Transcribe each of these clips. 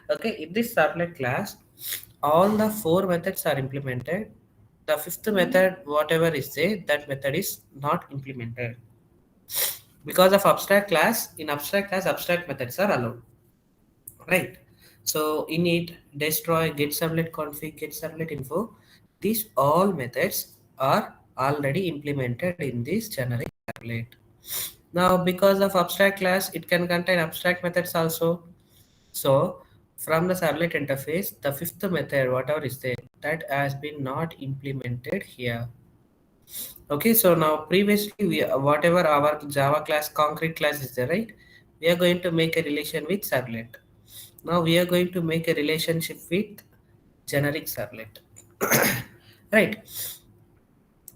Okay, in this servlet class, all the four methods are implemented. The fifth method, whatever is there, that method is not implemented. Because of abstract class, in abstract class, abstract methods are allowed. Right. So init, destroy, get servlet config, get servlet info, these all methods are already implemented in this generic servlet. Now, because of abstract class, it can contain abstract methods also. So from the servlet interface, the fifth method, whatever is there, that has been not implemented here. Okay, so now previously we whatever our Java class concrete class is there, right? We are going to make a relation with servlet. Now we are going to make a relationship with generic servlet. Right.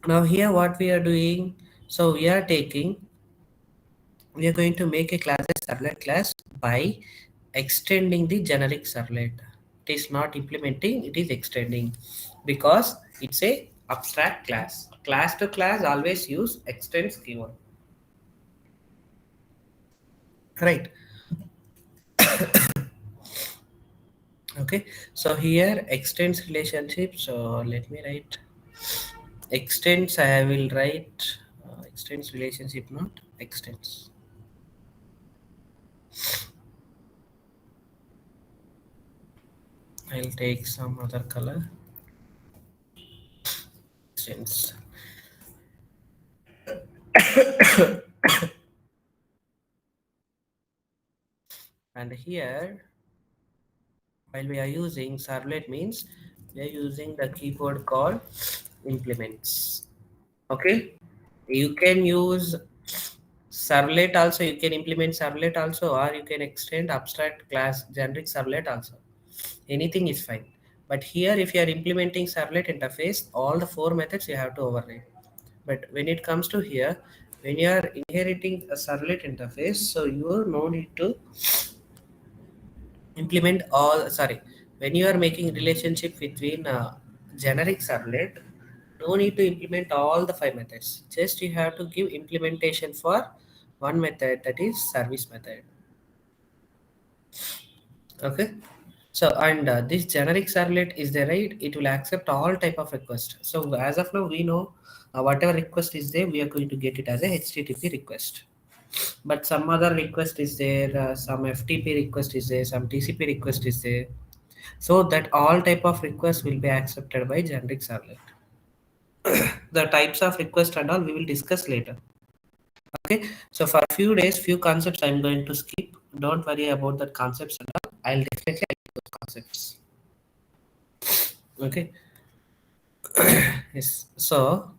Now here what we are doing, so we are going to make a class as servlet class by extending the generic servlet. It is not implementing, it is extending because it's a abstract class. Class to class always use extends keyword. Right. Okay. So here extends relationship. So let me write extends. I will write extends relationship, not extends. I'll take some other color. Extends. And here, while we are using servlet means we are using the keyboard called implements. Okay. You can use servlet also. You can implement servlet also, or you can extend abstract class generic servlet also. Anything is fine. But here, if you are implementing servlet interface, all the four methods you have to override. But when it comes to here, when you are inheriting a servlet interface, so you no need to implement all. Sorry, when you are making relationship between generic servlet, no need to implement all the five methods. Just you have to give implementation for one method, that is service method. Okay. So and this generic servlet is the right, it will accept all type of request. So as of now we know whatever request is there, we are going to get it as a HTTP request. But some other request is there, some FTP request is there, some TCP request is there. So that all type of requests will be accepted by generic servlet. The types of request and all we will discuss later. Okay. So for a few days, few concepts I'm going to skip. Don't worry about that concepts and all. I'll definitely add those concepts. Okay. Yes. So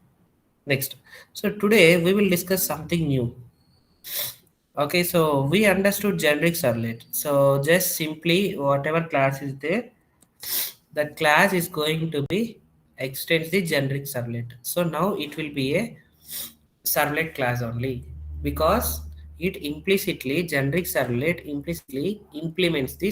next. So today we will discuss something new. Okay. So we understood generic servlet. So just simply whatever class is there, that class is going to be extends the generic servlet. So now it will be a servlet class only because it implicitly generic servlet implicitly implements the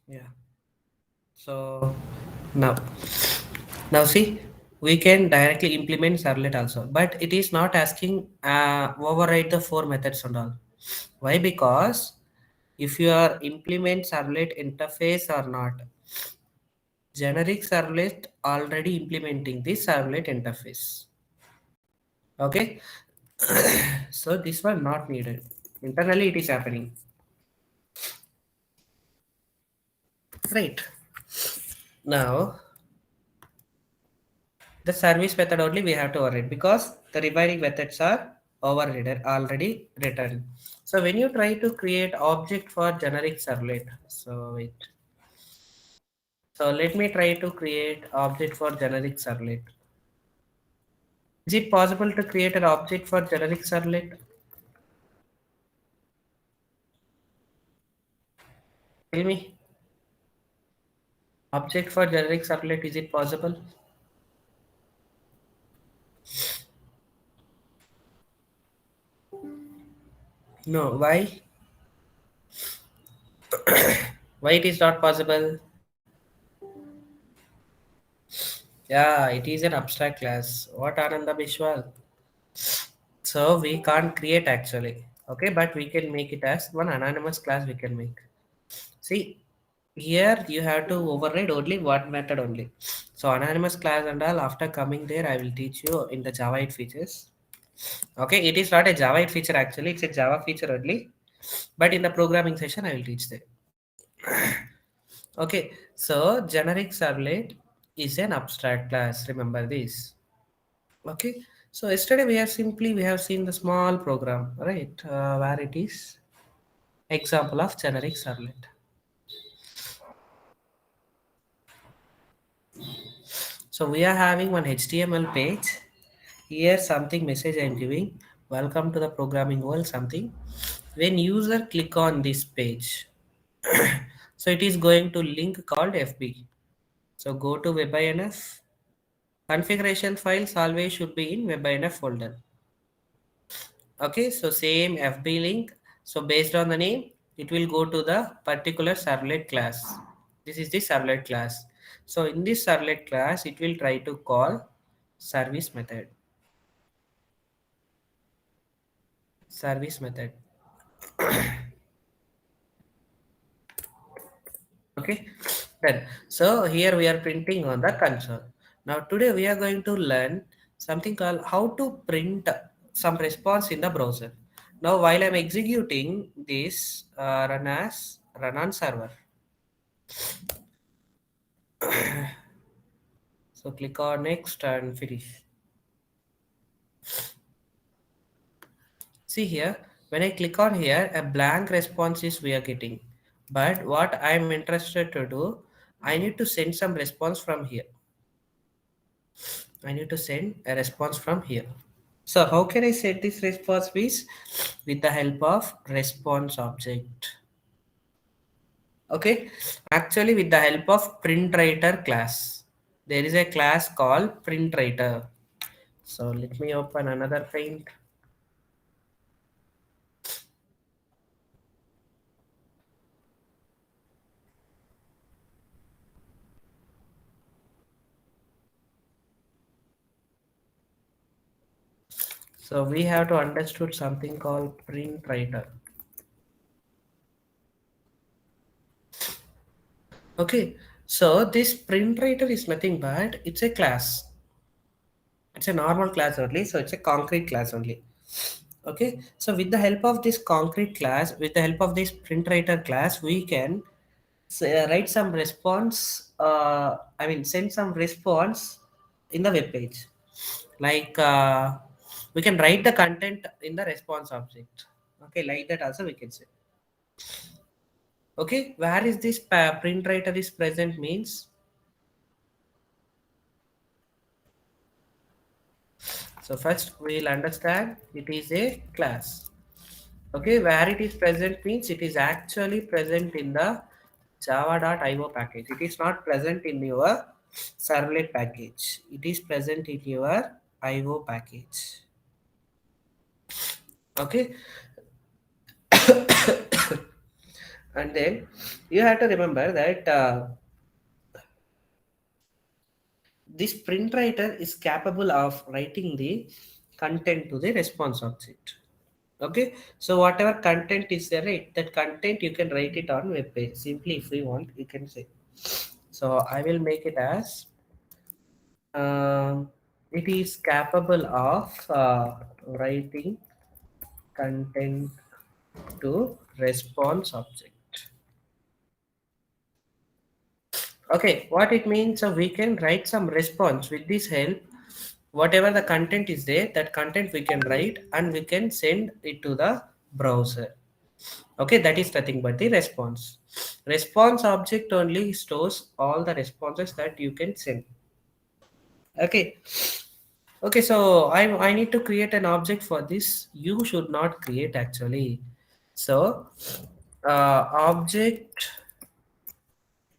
yeah. So now now see, we can directly implement servlet also, but it is not asking override the four methods and all. Why? Because if you are implement servlet interface or not, generic servlet already implementing this servlet interface. Okay. So this one not needed. Internally it is happening. Right. Now the service method only we have to override because The remaining methods are overridden, already written. So when you try to create object for generic servlet, so wait. So let me try to create object for generic servlet. Is it possible to create an object for generic servlet? Tell me, object for generic servlet, is it possible? No, why? Why it is not possible? Yeah, it is an abstract class. What Ananda Bishwal? So we can't create actually. Okay, but we can make it as one anonymous class we can make. See, here you have to override only one method only. So anonymous class and all after coming there I will teach you in the Java 8 features. Okay, it is not a Java 8 feature actually, it's a Java feature only. But in the programming session I will teach there. Okay, so generic servlet is an abstract class. Remember this. Okay, so yesterday we have seen the small program, right? Where it is example of generic servlet. So we are having one HTML page. Here something message I am giving. Welcome to the programming world something. When user click on this page, so it is going to link called FB. So go to WebINF. Configuration files always should be in WebINF folder. Okay, so same FB link. So based on the name, it will go to the particular servlet class. This is the servlet class. So in this servlet class, it will try to call service method. Service method. Okay, then so here we are printing on the console. Now today we are going to learn something called how to print some response in the browser. Now while I'm executing this, run on server. So click on next and finish. See here, when I click on here, a blank response is we are getting. But what I'm interested to do, I need to send some response from here. I need to send a response from here. So how can I set this response piece? With the help of response object. Okay, actually with the help of printwriter class. There is a class called printwriter. So let me open another print. So we have to understood something called printwriter. Okay, so this printwriter is nothing but it's a class. It's a normal class only, so it's a concrete class only. Okay, so with the help of this concrete class, with the help of this printwriter class, we can write some response. I mean, send some response in the web page. Like we can write the content in the response object. Okay, like that also we can say. Okay, where is this printwriter is present means. So first we'll understand it is a class. Okay, where it is present means it is actually present in the java.io package. It is not present in your servlet package. It is present in your IO package. Okay, and then you have to remember that this print writer is capable of writing the content to the response object. Okay, so whatever content is there, right, that content you can write it on web page. Simply if we want you can say. So I will make it as it is capable of writing content to response object. Okay, what it means, so we can write some response with this help. whatever the content is there, that content we can write and we can send it to the browser. Okay, that is nothing but the response. Response object only stores all the responses that you can send. Okay. Okay, so I need to create an object for this. You should not create actually. So object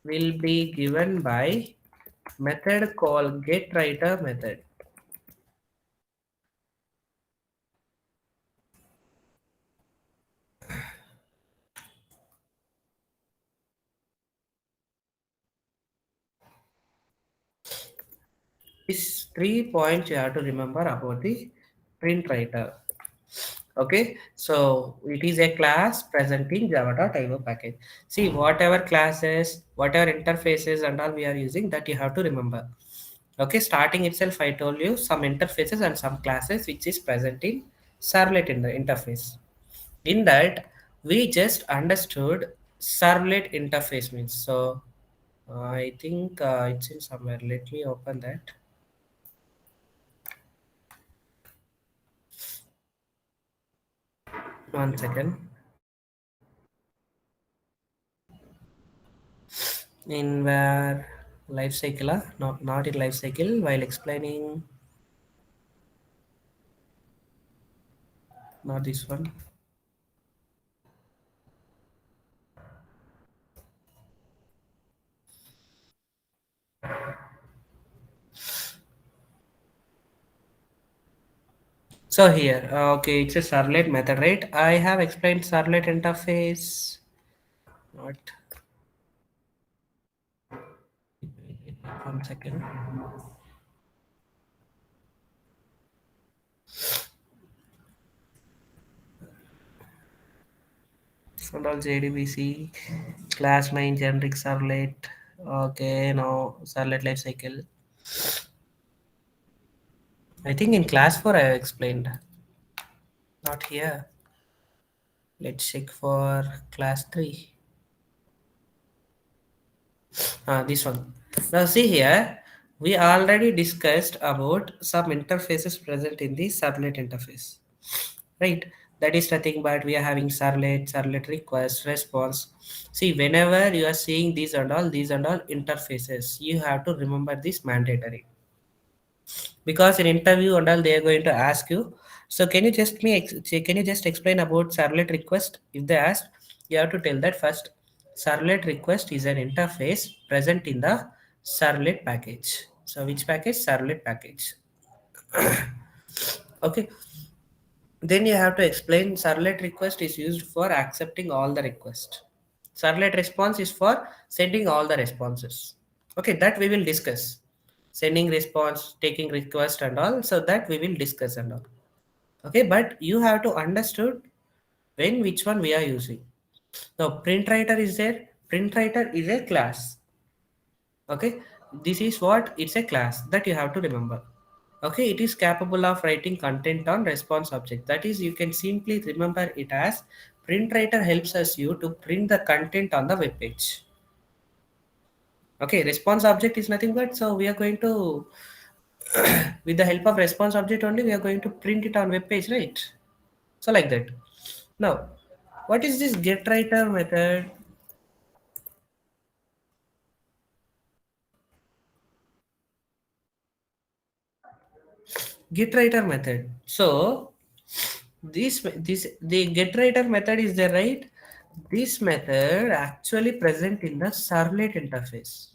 will be given by method called getWriter method. These 3 points you have to remember about the print writer. Okay, so it is a class presenting java.io package. See, whatever classes, whatever interfaces and all we are using, that you have to remember. Okay, starting itself I told you some interfaces and some classes which is present in servlet in the interface. In that we just understood servlet interface means. So I think it's in somewhere. Let me open that. 1 second. In where life cycle, not in life cycle. While explaining, not this one. So here, okay, it's a servlet method, right? I have explained servlet interface. Not 1 second. Control JDBC class main generic servlet. Okay, now servlet life cycle. I think in class 4 I have explained. Not here. Let's check for class 3. This one. Now see here, we already discussed about some interfaces present in the servlet interface, right? That is nothing but we are having servlet request, response. See, whenever you are seeing these and all interfaces, you have to remember this mandatory, because in interview and all they are going to ask you. So can you just explain about servlet request? If they ask, you have to tell that first servlet request is an interface present in the servlet package. So which package? Servlet package. Okay, then you have to explain servlet request is used for accepting all the request. Servlet response is for sending all the responses. Okay, that we will discuss. Sending response, taking request and all, so that we will discuss and all. Okay, but you have to understood when which one we are using. Now print writer is there. Print writer is a class. Okay, this is what, it's a class that you have to remember. Okay, it is capable of writing content on response object. That is, you can simply remember it as print writer helps us you to print the content on the web page. Okay, response object is nothing but, so we are going to with the help of response object only we are going to print it on web page, right? So like that. Now, what is this get writer method? Get writer method. So this the get writer method is there, right? This method actually present in the servlet interface.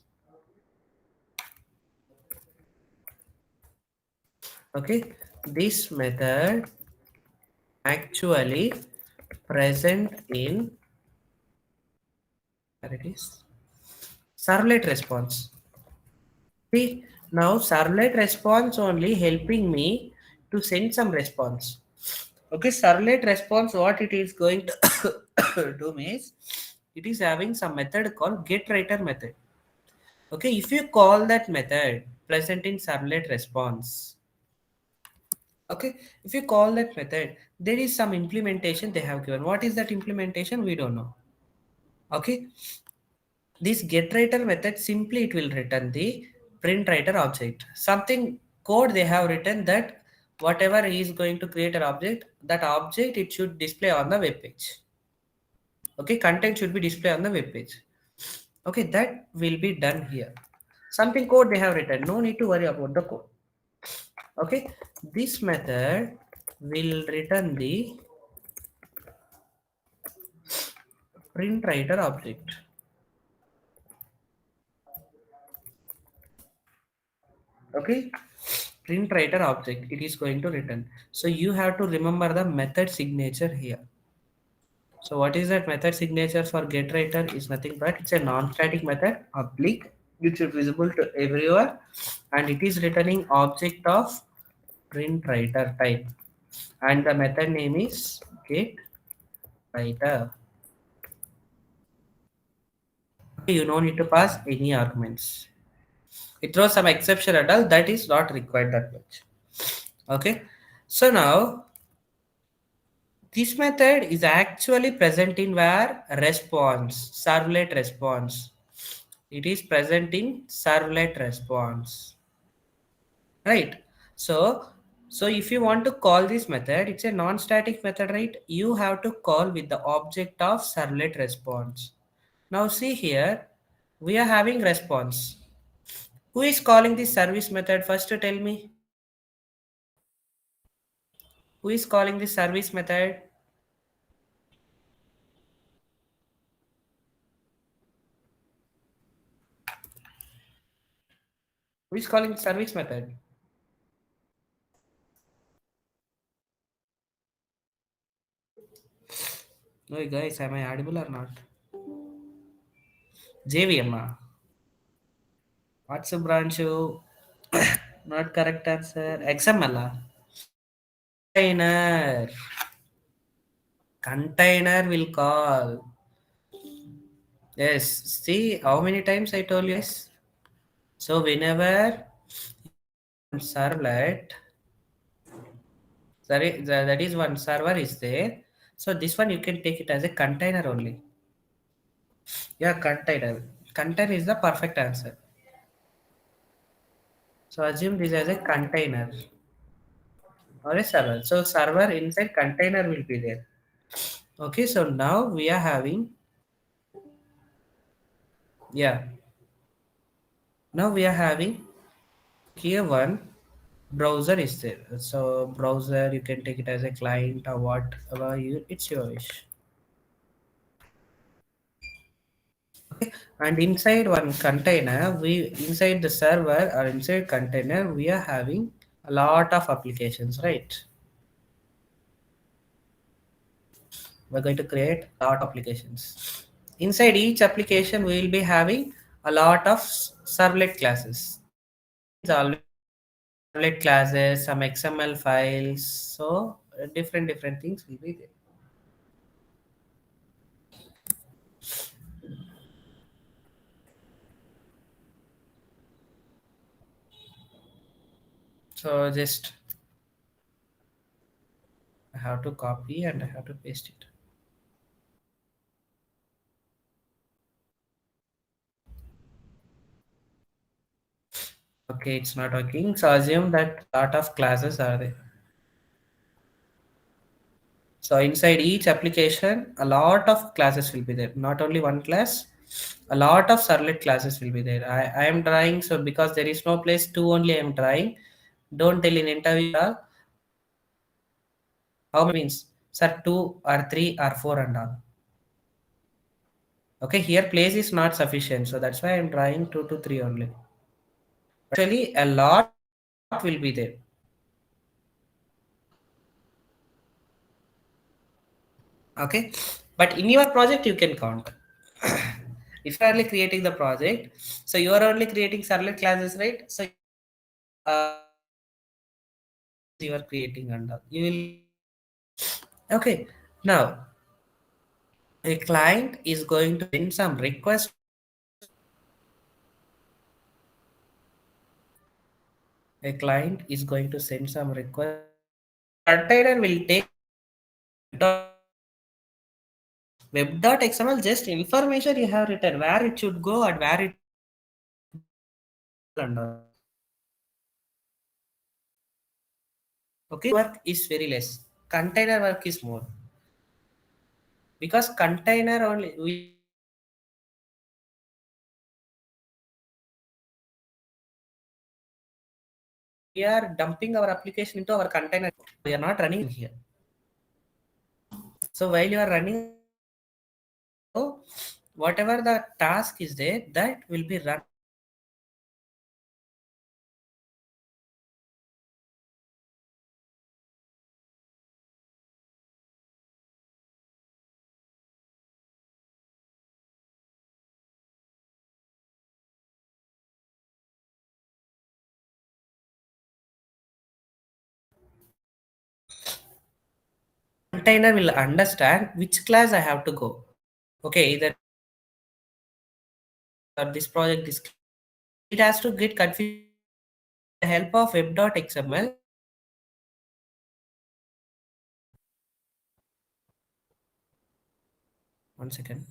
Okay, this method actually present in, where it is, servlet response. See, now servlet response only helping me to send some response. Okay, servlet response, what it is going to do means, it is having some method called getWriter method. Okay, if you call that method present in servlet response, okay, if you call that method, there is some implementation they have given. What is that implementation? We don't know. Okay, this getWriter method simply it will return the printWriter object. Something code they have written that whatever he is going to create an object, that object it should display on the web page. Okay, content should be displayed on the web page. Okay, that will be done here. Something code they have written, no need to worry about the code. Okay, this method will return the print writer object. Okay, print writer object it is going to return. So you have to remember the method signature here. So what is that method signature for getWriter is nothing but it's a non-static method public which is visible to everyone, and it is returning object of print writer type, and the method name is getWriter. You don't need to pass any arguments. It throws some exception at all that is not required that much. Okay, so now this method is actually present in where response, servlet response. It is present in servlet response, right? So, so if you want to call this method, it's a non-static method, right? You have to call with the object of servlet response. Now see here, we are having response. Who is calling this service method? First tell me, who is calling this service method? Who is calling service method? No, guys, am I audible or not? JVM. What's a branch? Not correct answer. XML. Container. Container will call. Yes. See how many times I told you guys. So whenever servlet, sorry, that is one server is there. So this one you can take it as a container only. Yeah, container. Container is the perfect answer. So assume this as a container or a server. So server inside container will be there. Okay, so now we are having, yeah, now we are having here one browser is there. So browser you can take it as a client or whatever you it's your wish. Okay, and inside one container, we inside the server or inside container we are having a lot of applications, right? We're going to create a lot of applications. Inside each application we will be having a lot of servlet classes. It's always servlet classes, some XML files, so different things will be there. So just I have to copy and I have to paste it. Okay, it's not working. So assume that lot of classes are there. So inside each application, a lot of classes will be there. Not only one class, a lot of servlet classes will be there. I am trying, so because there is no place, two only I am trying. Don't tell in interview how many means, sir, two or three or four and all. Okay, here place is not sufficient, so that's why I'm trying two to three only. Actually, a lot will be there. Okay, but in your project you can count. If you are only creating the project, so you are only creating servlet classes, right? So you are creating and all. You will okay. Now a client is going to send some request. A client is going to send some request. Container will take web.xml just information you have written where it should go and where it and all. Okay, work is very less. Container work is more because container only we are running our application into our container. We are dumping our application into our container. We are not running here. So while you are running our application in here, so whatever the task is there, that will be run in our container. Container will understand which class I have to go. Okay, either this project this class or this project this class. So it has to get confused with the help of web.xml. One second.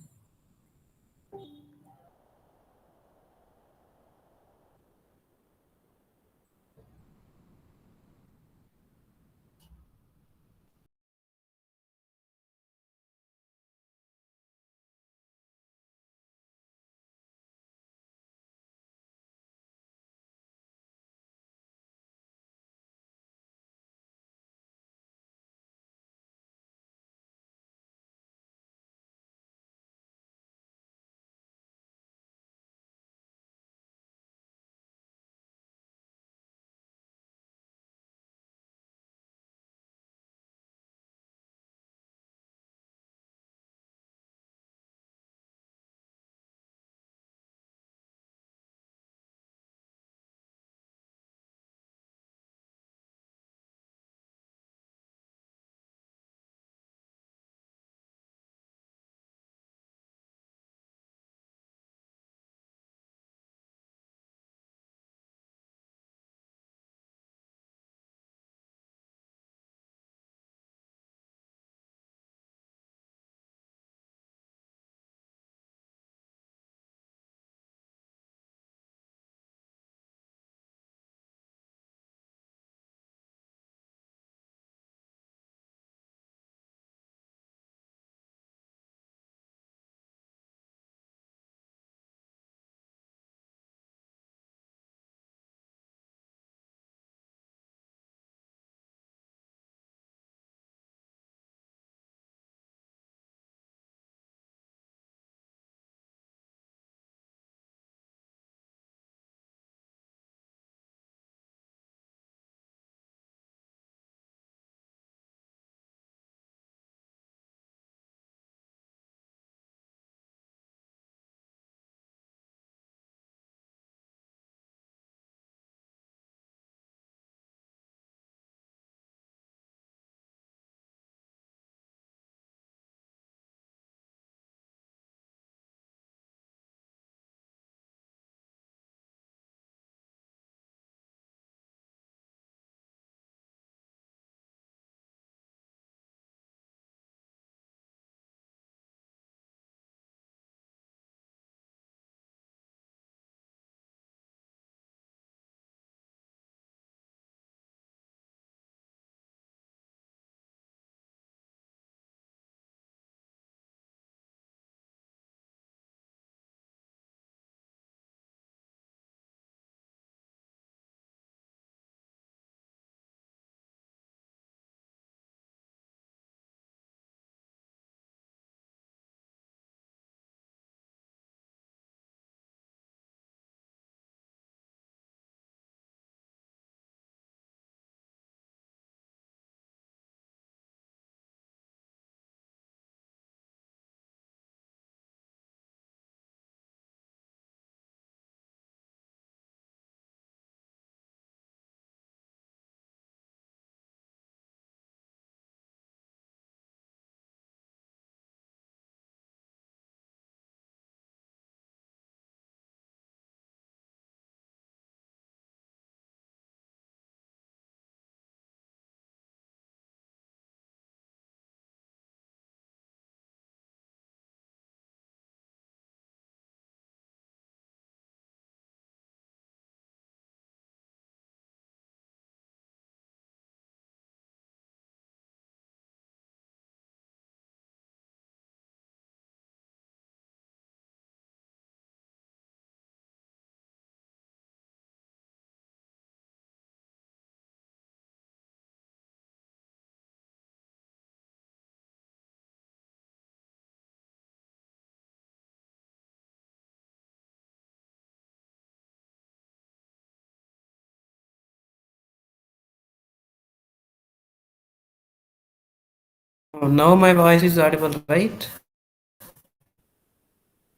Now my voice is audible, right?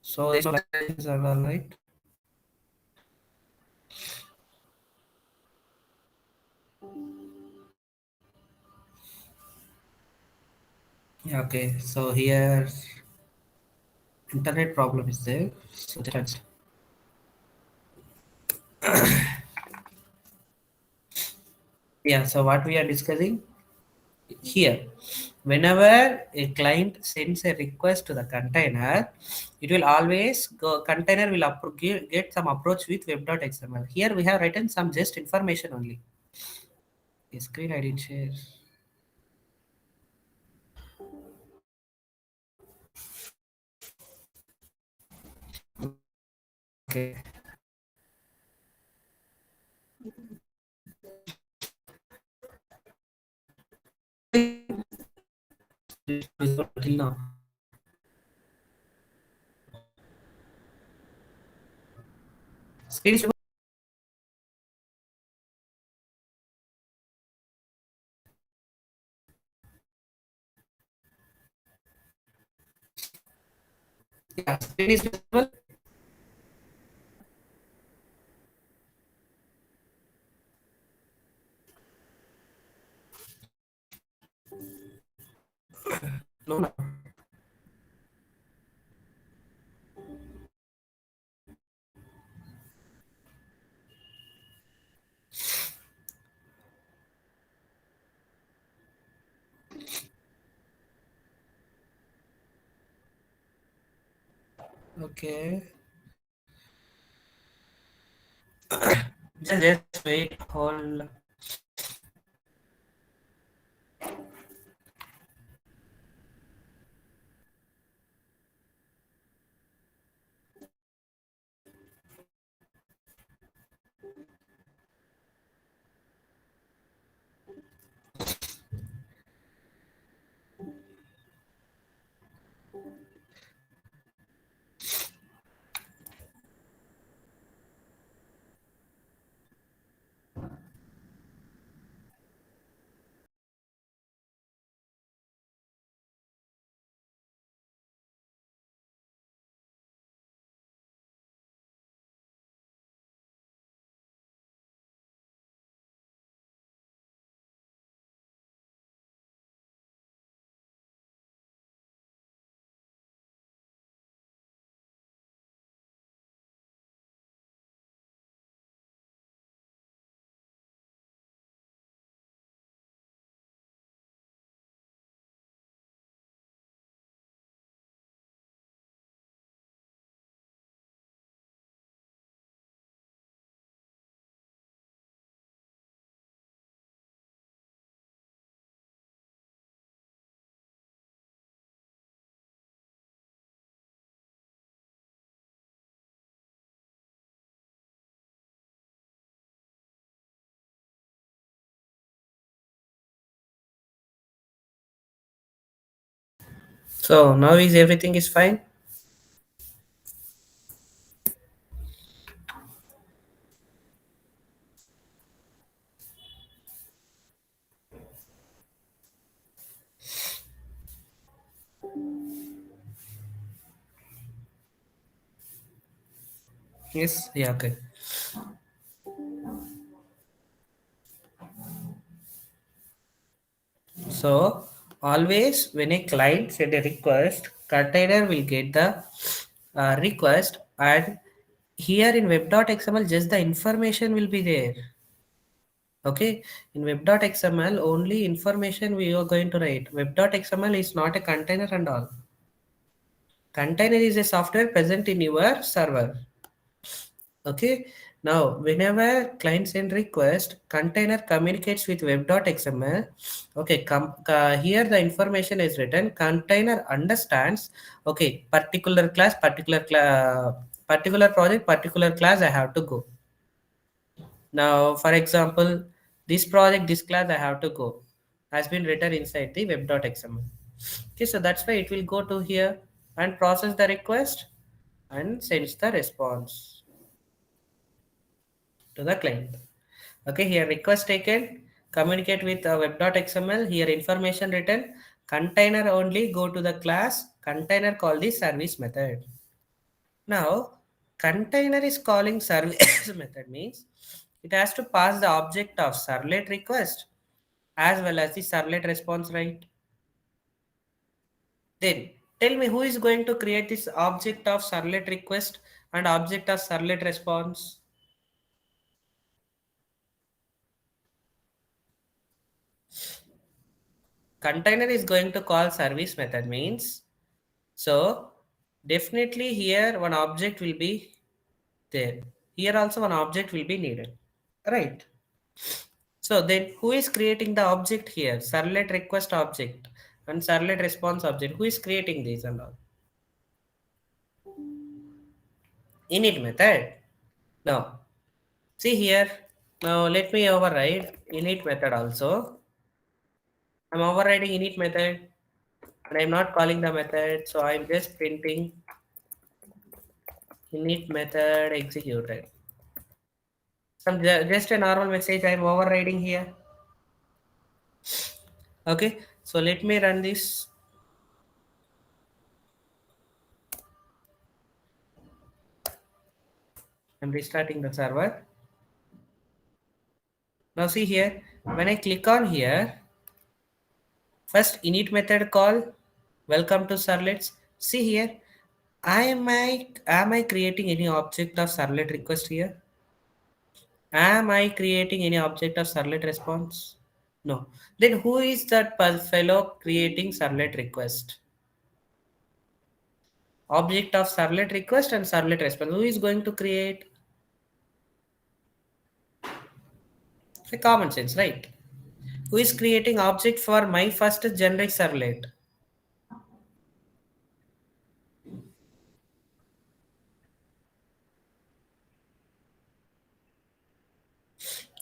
So there's no lag, things are all right. Yeah, okay. So here internet problem is there. So just yeah. So what we are discussing here, whenever a client sends a request to the container, it will always go. Container will get some approach with web.xml. Here we have written some just information only. A screen I did share. Okay. Till now. Screen is yeah. Screen is visible. No, no. Okay. Just wait. Hold. So now is everything is fine? Yes. Yeah. Okay. So always when a client send a request, container will get the request, and here in web.xml just the information will be there. Okay, in web.xml only information we are going to write. Web.xml is not a container and all. Container is a software present in your server. Okay. Now, whenever client send request, container communicates with web.xml. Okay. Here the information is written. Container understands. Okay. Particular project, particular class. I have to go. Now, for example, this project, this class I have to go has been written inside the web.xml. Okay. So that's why it will go to here and process the request and sends the response to the client. Okay, here request taken, communicate with web.xml, here information written, Container only go to the class container call the service method. Now, container is calling service method means it has to pass the object of servlet request as well as the servlet response, right? Then tell me who is going to create this object of servlet request and object of servlet response? Container is going to call service method means so definitely here one object will be there. Here also one object will be needed. Right. So then who is creating the object here? Servlet request object and servlet response object. Who is creating these and all? Init method. Now see here. Now let me override init method also. I'm overriding init method and I'm not calling the method. So I'm just printing init method executed. Just a normal message I'm overriding here. Okay. So let me run this. I'm restarting the server. Now see here, when I click on here, first init method call, welcome to servlets. See here, am I creating any object of servlet request here? Am I creating any object of servlet response? No. Then who is that fellow creating servlet request? Object of servlet request and servlet response. Who is going to create? A common sense, right? Who is creating object for my first generic servlet?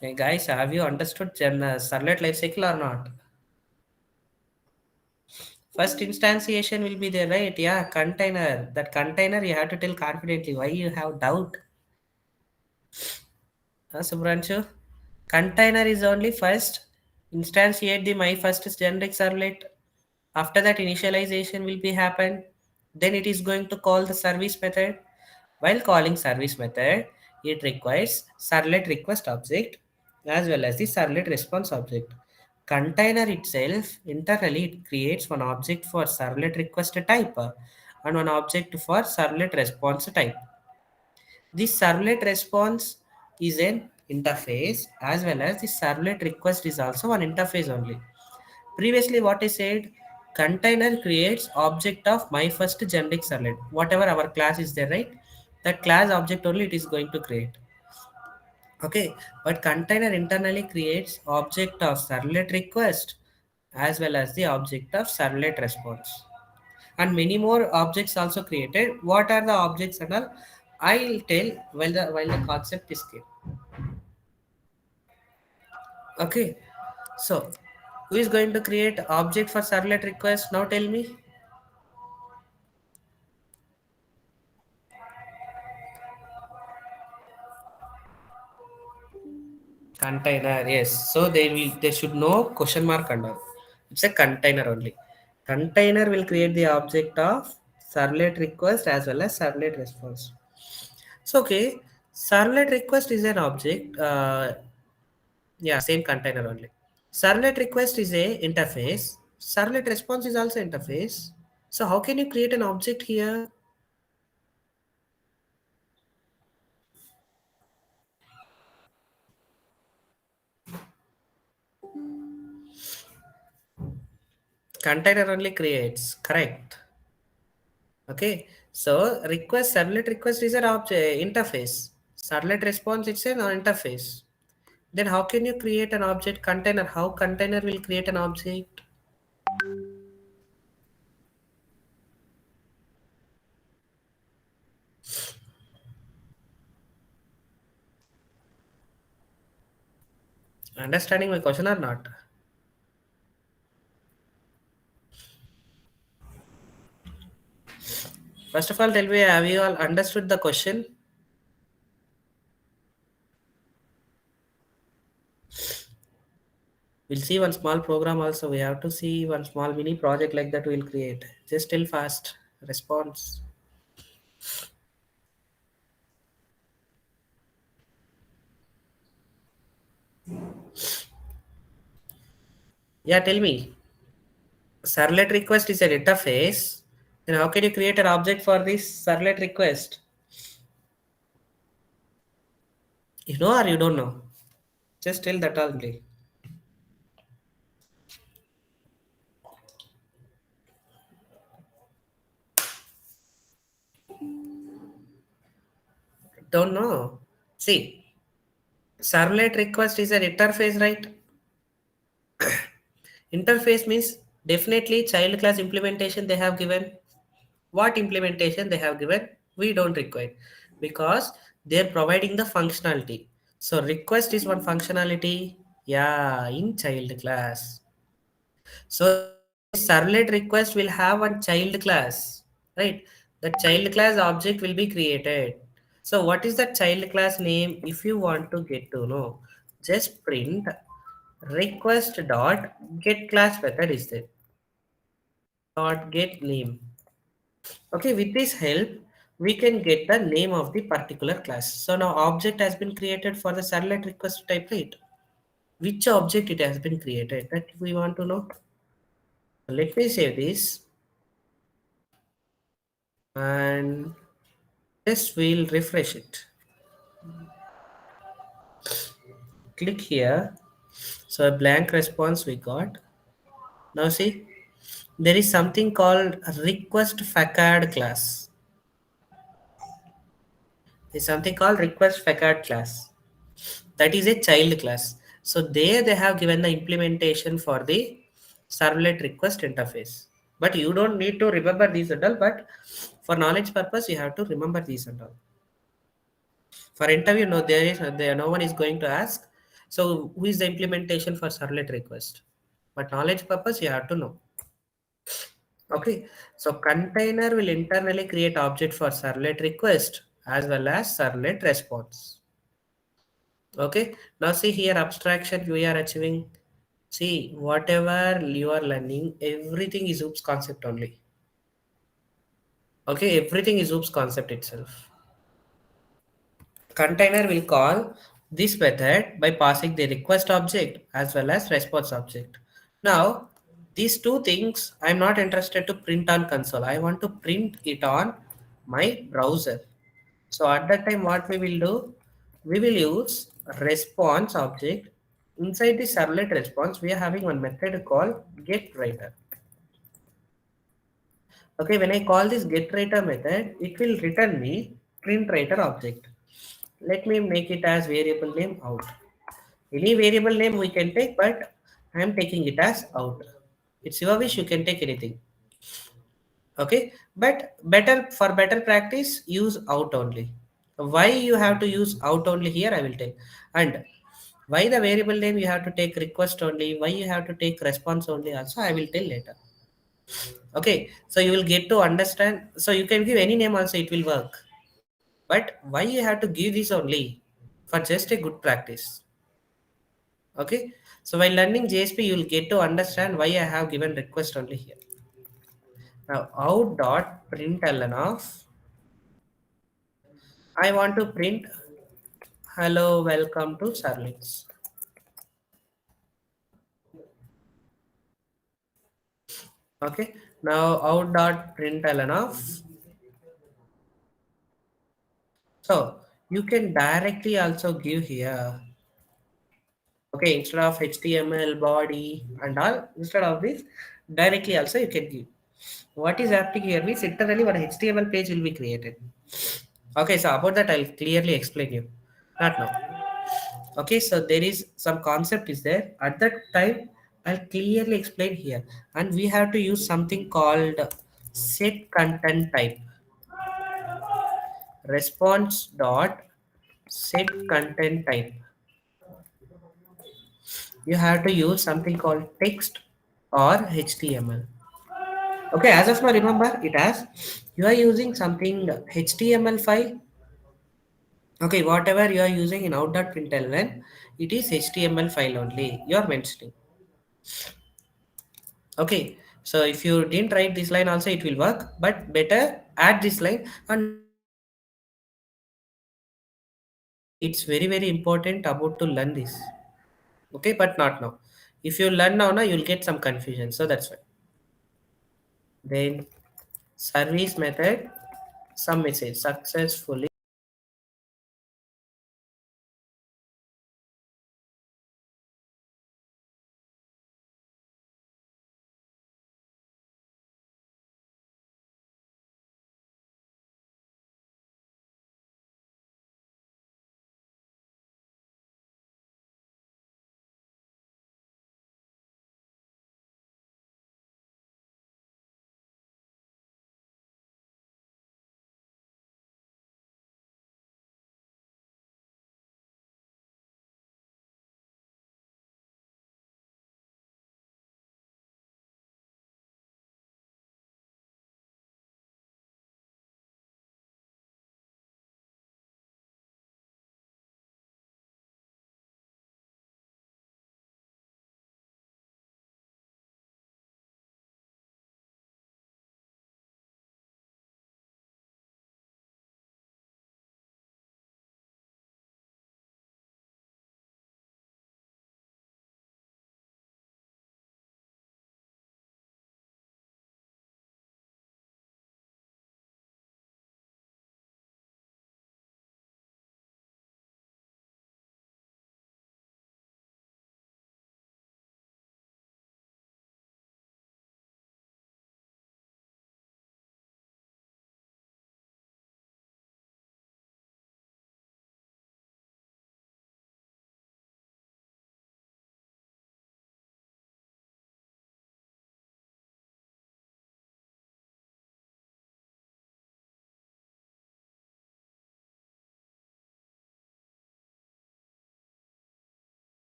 Hey guys, have you understood servlet lifecycle or not? First instantiation will be there, right? Yeah, container. That container you have to tell confidently. Why you have doubt? Subhranshu? Container is only first instantiate the my first generic servlet. After that initialization will be happen. Then it is going to call the service method. While calling service method, it requires servlet request object as well as the servlet response object. Container itself internally it creates one object for servlet request type and one object for servlet response type. This servlet response is an interface as well as the servlet request is also one interface only. Previously, what I said, container creates object of my first generic servlet. Whatever our class is there, right? That class object only it is going to create. Okay, but container internally creates object of servlet request as well as the object of servlet response. And many more objects also created. What are the objects and all? I'll tell while the concept is clear. Okay, so who is going to create object for servlet request? Now tell me. Container, yes. So they should know question mark under. It's a container only. Container will create the object of servlet request as well as servlet response. So okay, servlet request is an object. Yeah, same container only. Servlet request is a interface. Servlet response is also interface. So how can you create an object here? Container only creates. Correct. Okay, so request servlet request is an object interface. Servlet response it's an interface. Then how can you create an object container? How container will create an object? Understanding my question or not? First of all, tell me have you all understood the question? We'll see one small program also. We have to see one small mini project like that we'll create. Just tell fast response. Yeah, tell me. Servlet request is an interface. Then how can you create an object for this servlet request? You know or you don't know? Just tell that only. Don't know. See, servlet request is an interface, right? Interface means definitely child class implementation they have given. What implementation they have given, we don't require because they're providing the functionality. So request is one functionality, yeah, in child class. So this servlet request will have one child class, right? The child class object will be created. So what is the child class name? If you want to get to know, just print request dot get class method is there. Dot get name. Okay, with this help, we can get the name of the particular class. So now object has been created for the servlet request type, right? Which object it has been created that we want to know. Let me save this and just we'll refresh it. Click here. So a blank response we got. Now see, there is something called request facade class. There's something called request facade class. That is a child class. So there they have given the implementation for the servlet request interface. But you don't need to remember these and all, but for knowledge purpose, you have to remember these and all. For interview, no, there no one is going to ask. So who is the implementation for servlet request? But knowledge purpose, you have to know. Okay. So container will internally create object for servlet request as well as servlet response. Okay, now see here abstraction we are achieving. See, whatever you are learning, everything is OOPS concept only. Okay, everything is OOPS concept itself. Container will call this method by passing the request object as well as response object. Now, these two things I'm not interested to print on console. I want to print it on my browser. So at that time, what we will do, we will use response object. Inside the servlet response, we are having one method called getWriter. Okay, when I call this getWriter method, it will return me printWriter object. Let me make it as variable name out. Any variable name we can take, but I am taking it as out. It's your wish, you can take anything. Okay, but better for better practice, use out only. Why you have to use out only here, I will tell. And why the variable name you have to take request only, why you have to take response only also, I will tell later. Okay, so you will get to understand. So you can give any name also, it will work. But why you have to give this only for just a good practice. Okay, so while learning JSP, you will get to understand why I have given request only here. Now out dot println of I want to print hello, welcome to Charlie's. Okay, now out dot println of. So you can directly also give here. Okay, instead of HTML body and all, instead of this, directly also you can give. What is happening here means internally one HTML page will be created. Okay, so about that I'll clearly explain you. Not now. Okay, so there is some concept is there at that time. I'll clearly explain here, and we have to use something called set content type. Response dot set content type. You have to use something called text or HTML. Okay, as of now remember it as you are using something HTML file. Okay, whatever you are using in out.println, it is HTML file only you are mentioning. Okay, so if you didn't write this line also, it will work, but better add this line. And it's very very important about to learn this. Okay, but not now. If you learn now, you'll get some confusion. So that's why. Then service method, some message successfully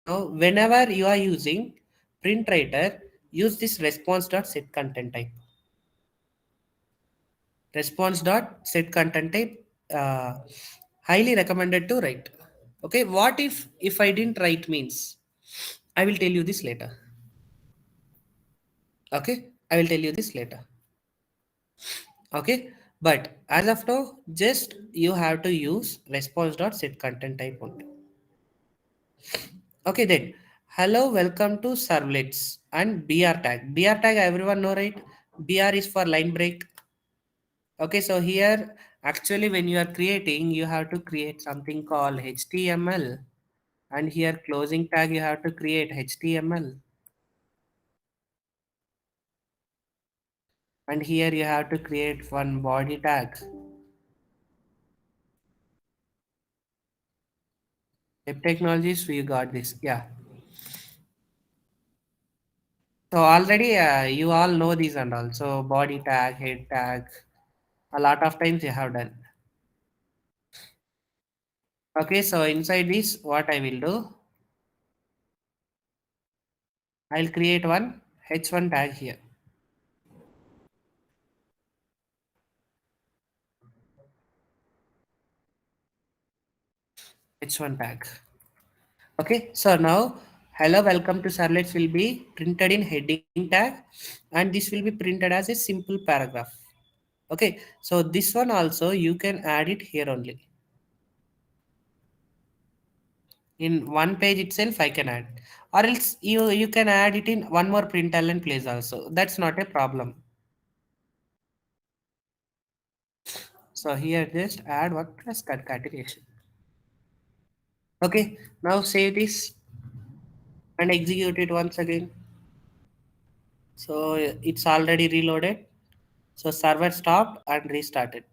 Now, whenever you are using print writer, use this response dot set content type. Response dot set content type, uh, highly recommended to write. Okay, what if I didn't write means? I will tell you this later. Okay, I will tell you this later. Okay, but as of now, just you have to use response dot set content type only. Okay, then hello, welcome to servlets and br tag. Br tag everyone know, right? Br is for line break. Okay, so here actually when you are creating, you have to create something called HTML, and here closing tag you have to create HTML, and here you have to create one body tag. Web technologies, we got this. Yeah. So already you all know these and all. So body tag, head tag, a lot of times you have done. Okay, so inside this, what I will do, I'll create one H1 tag here. H1 tag. Okay, so now hello, welcome to Servlets will be printed in heading tag, and this will be printed as a simple paragraph. Okay, so this one also you can add it here only. In one page itself, I can add, or else you can add it in one more println place also. That's not a problem. So here just add one plus concatenation. Okay, now save this and execute it once again. So it's already reloaded. So server stopped and restarted.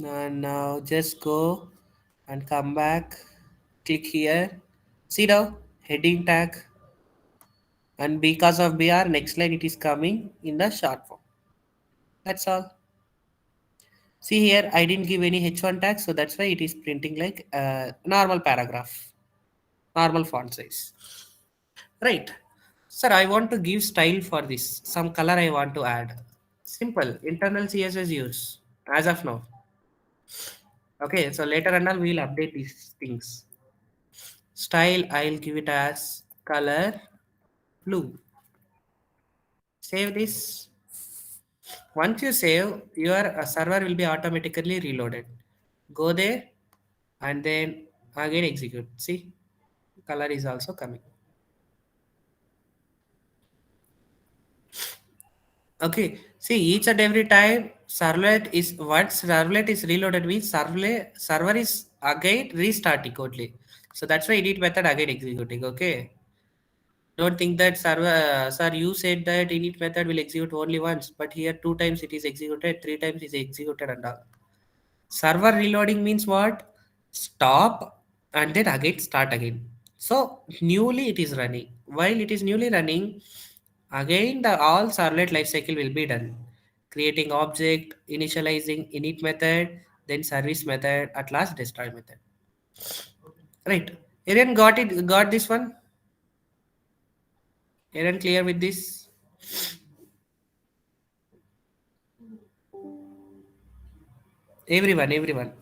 And now just go and come back. Click here. See now heading tag, and because of BR next line it is coming in the short form. That's all. See here I didn't give any H1 tag, so that's why it is printing like a normal paragraph, normal font size. Right. Sir, I want to give style for this. Some color I want to add. Simple. Internal CSS use. As of now. Okay, so later and all we will update these things. Style, I'll give it as color blue. Save this. Once you save, your server will be automatically reloaded. Go there and then again execute. See, color is also coming. Okay, see each and every time servlet is once servlet is reloaded means server is again restarting only. So that's why init method again executing. Okay, don't think that server sir you said that init method will execute only once, but here two times it is executed, three times is executed and all. Server reloading means what? Stop and then again start again. So newly it is running. While it is newly running, again the all servlet lifecycle will be done. Creating object, initializing init method, then service method, at last destroy method. Right. Aaron got this one? Aaron clear with this? Everyone.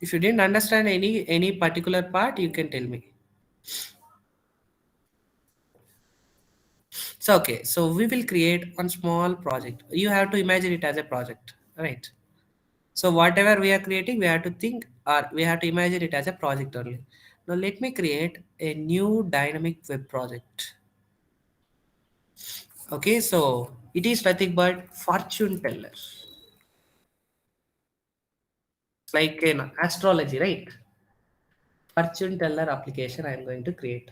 If you didn't understand any particular part, you can tell me. So okay, so we will create one small project. You have to imagine it as a project, right? So whatever we are creating, we have to think or we have to imagine it as a project only. Now let me create a new dynamic web project. Okay, so it is nothing but fortune teller. It's like an astrology, right? Fortune teller application I am going to create.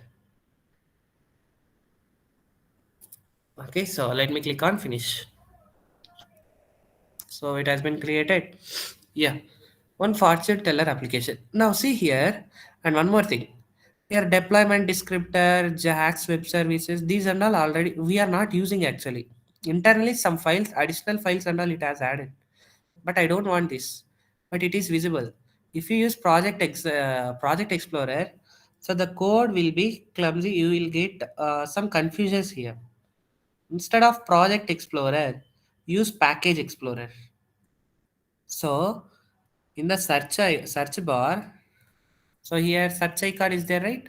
Okay, so let me click on finish. So it has been created. Yeah, one fortune teller application. Now see here, and one more thing. Here deployment descriptor, Jax web services, these and all already we are not using actually. Internally some files, additional files and all it has added. But I don't want this. But it is visible. If you use Project Explorer, so the code will be clumsy. You will get some confusions here. Instead of Project Explorer, use Package Explorer. So in the search bar, so here search icon is there, right?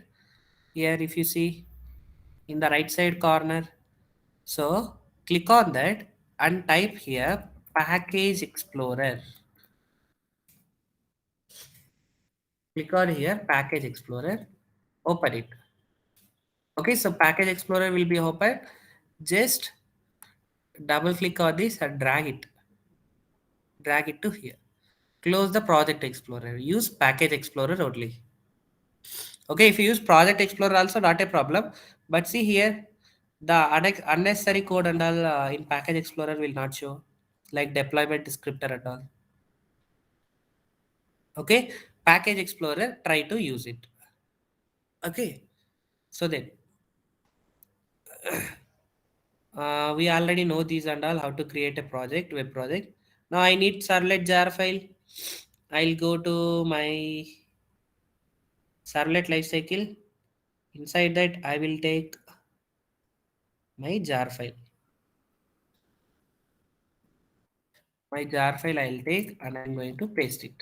Here if you see in the right side corner, so click on that and type here Package Explorer. Click on here Package Explorer. Open it. Okay, so Package Explorer will be open. Just double click on this and drag it to here. Close the Project Explorer. Use Package Explorer only. Okay, if you use Project Explorer also not a problem. But see here, the unnecessary code and all in Package Explorer will not show, like deployment descriptor and all. Okay, Package Explorer, try to use it. Okay, so then we already know these and all how to create a project, web project. Now I need servlet jar file. I'll go to my servlet lifecycle. Inside that, I will take my jar file. My jar file I'll take and I'm going to paste it.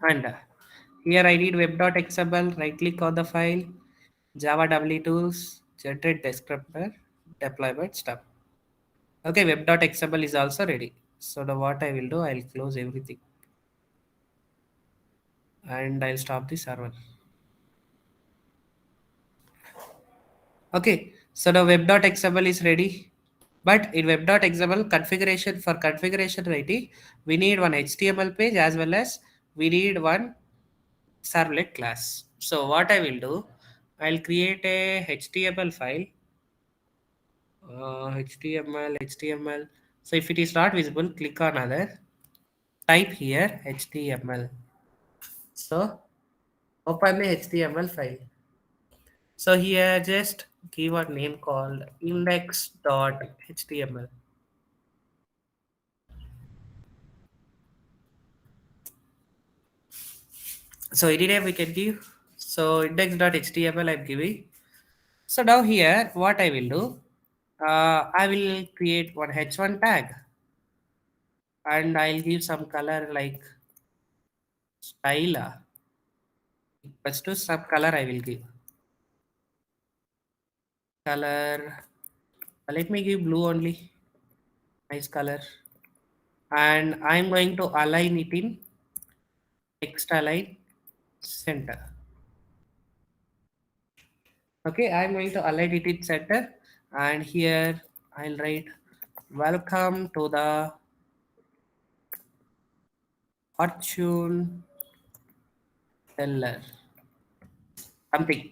And here I need web.xml. Right click on the file, Java W tools, generate descriptor, deployment stuff. Okay, web.xml is also ready. So the what I will do, I'll close everything and I'll stop the server. Okay, so the web.xml is ready. But in web.xml configuration for configuration ready, we need one HTML page as well as we need one servlet class. So what I will do, I'll create a HTML file, HTML. So if it is not visible, click on other, type here HTML. So open the HTML file. So here just give a name called index.html. So any name we can give. So index.html I'm giving. So now here what I will do, I will create one h1 tag and I'll give some color like style. Equals to some color I will give. Color. Let me give blue only. Nice color. And I'm going to align it in text align center. Okay, I'm going to align it in center. And here I'll write welcome to the fortune teller. Something.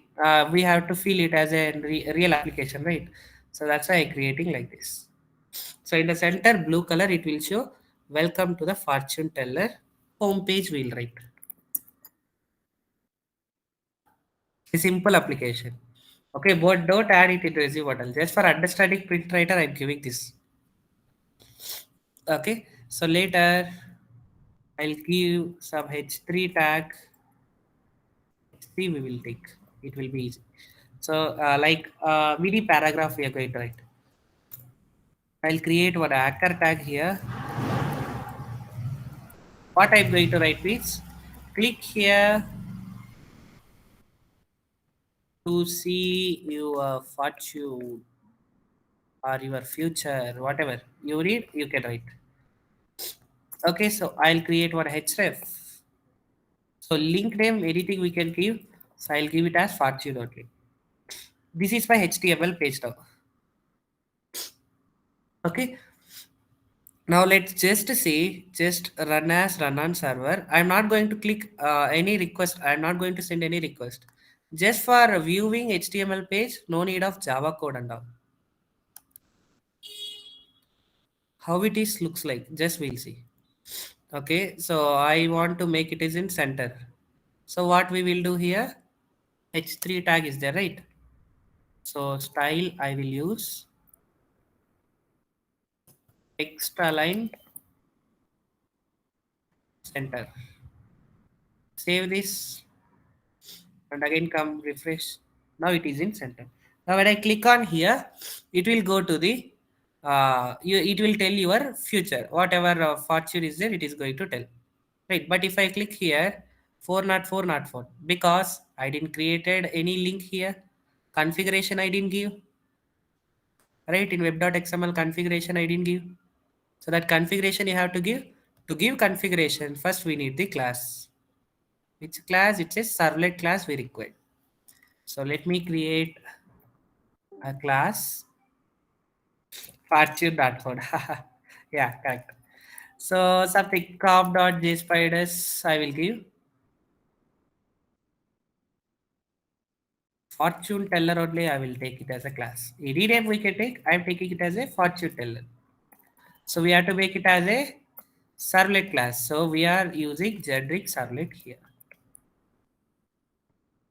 We have to feel it as a real application, right? So that's why I'm creating like this. So in the center blue color, it will show welcome to the fortune teller home page. We'll write a simple application. Okay, but don't add it into resume button. Just for understanding print writer, I'm giving this. Okay, so later I'll give some h3 tag. H3 we will take. It will be easy. So like mini paragraph we are going to write. I'll create one anchor tag here. What I'm going to write is click here to see your fortune or your future, whatever you read, you can write. Okay, so I'll create one href. So link name, anything we can give. So I'll give it as fortune only. This is my HTML page now. Okay, now let's just say just run as run on server. I'm not going to click any request. I'm not going to send any request. Just for viewing HTML page, no need of Java code and all. How it is looks like, just we'll see. Okay, so I want to make it is in center. So what we will do here, h3 tag is there, right? So style I will use text align center. save this and again come refresh. Now it is in center. Now when I click on here, it will go to the it will tell your future whatever fortune is there, it is going to tell, right? But if I click here 404 not 4, because I didn't created any link here, configuration I didn't give, right? In web.xml configuration I didn't give. So that configuration you have to give. To give configuration, first we need the class. Which class? It's a servlet class we require. So let me create a class fortune.code. Yeah, correct. So something com.jspiders I will give. Fortune teller only I will take it as a class. Any name we can take. I am taking it as a fortune teller. So we have to make it as a servlet class. So we are using generic servlet here.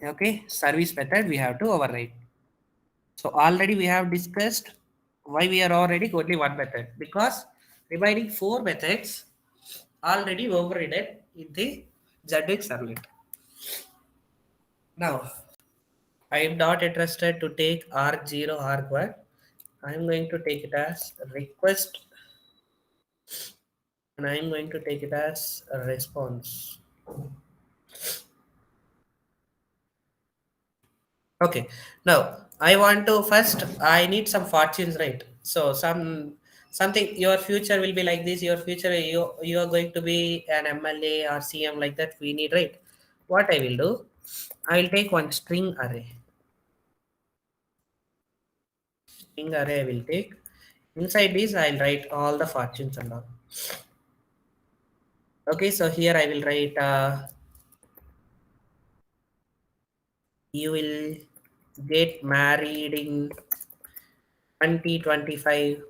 Okay, service method we have to override. So already we have discussed why we are already only one method, because remaining four methods already overridden in the generic servlet. Now I am not interested to take R0 R1. I am going to take it as request and I am going to take it as a response. Okay. Now I want to first I need some fortunes, right? So something your future will be like this. Your future you are going to be an MLA or CM like that. We need, right? What I will do, I will take one string array. String array I will take. Inside this I'll write all the fortunes and all. Okay. So here I will write you will get married in 2025.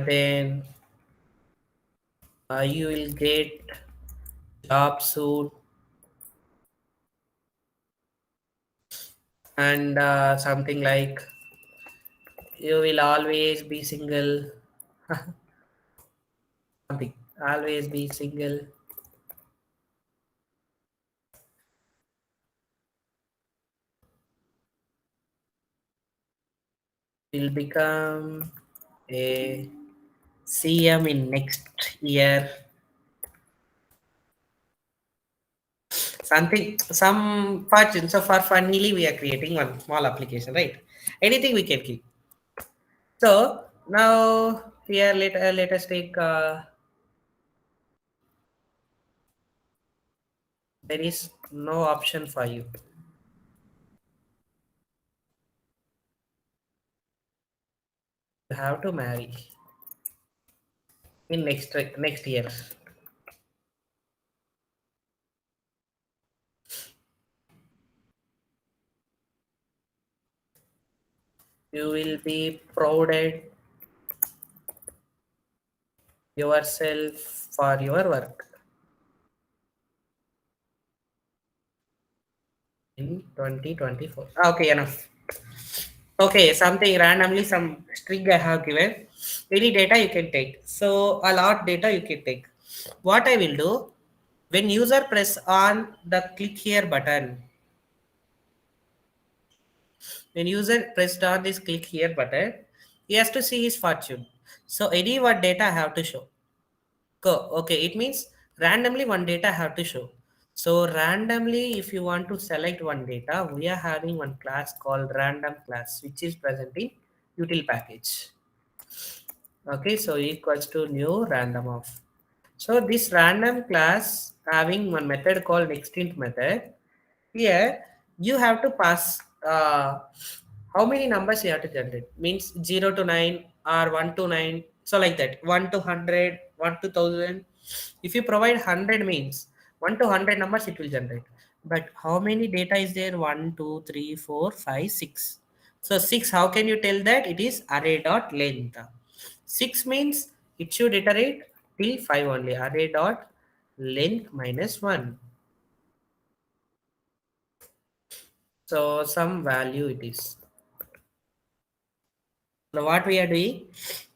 Then you will get job soon, and something like you will always be single. Something always be single, will become a CM in next year. Something some fortune. So for funnily we are creating one small application, right? Anything we can keep. So now here let us take there is no option for you. You have to marry in next year. You will be prouded yourself for your work in 2024. Okay, enough. Okay, something randomly, some string I have given. Any data you can take. So a lot data you can take. What I will do, when user press on the click here button, when user pressed on this click here button, he has to see his fortune. So any what data I have to show. Okay, it means randomly one data have to show. So randomly, if you want to select one data, we are having one class called random class, which is present in util package. Okay, so equals to new random of. So this random class having one method called extint method. Here you have to pass how many numbers you have to generate. Means 0 to 9 or 1 to 9. So like that 1 to 100, 1 to 1000. If you provide 100 means 1 to 100 numbers it will generate. But how many data is there? 1, 2, 3, 4, 5, 6. So 6, how can you tell that? It is array dot length. 6 means it should iterate till 5 only. Array dot length minus 1. So some value it is. Now what we are doing?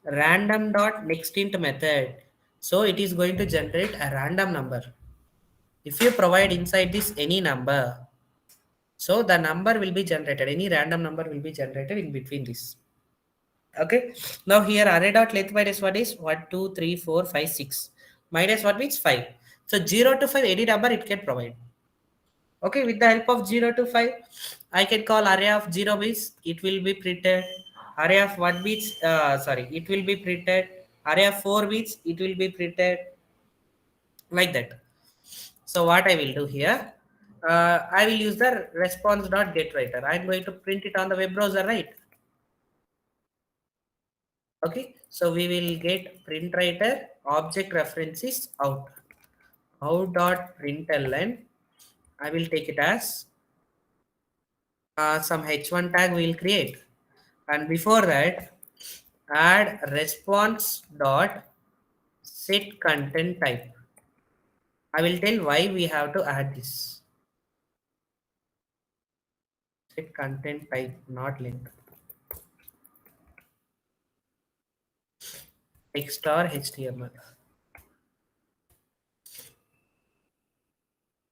Random dot next int method. So it is going to generate a random number. If you provide inside this any number, so the number will be generated. Any random number will be generated in between this. Okay. Now here array dot length minus what is 1, 2, 3, 4, 5, 6. Minus what means 5. So 0 to 5 any number it can provide. Okay, with the help of 0 to 5, I can call array of 0 bits, it will be printed. Array of 1 bits, it will be printed. Array of 4 bits, it will be printed like that. So what I will do here, I will use the response dot get writer. I'm going to print it on the web browser, right? Okay, so we will get print writer object references out dot println. I will take it as some h1 tag we will create, and before that add response dot set content type. I will tell why we have to add this. Set content type, not length. Text or HTML.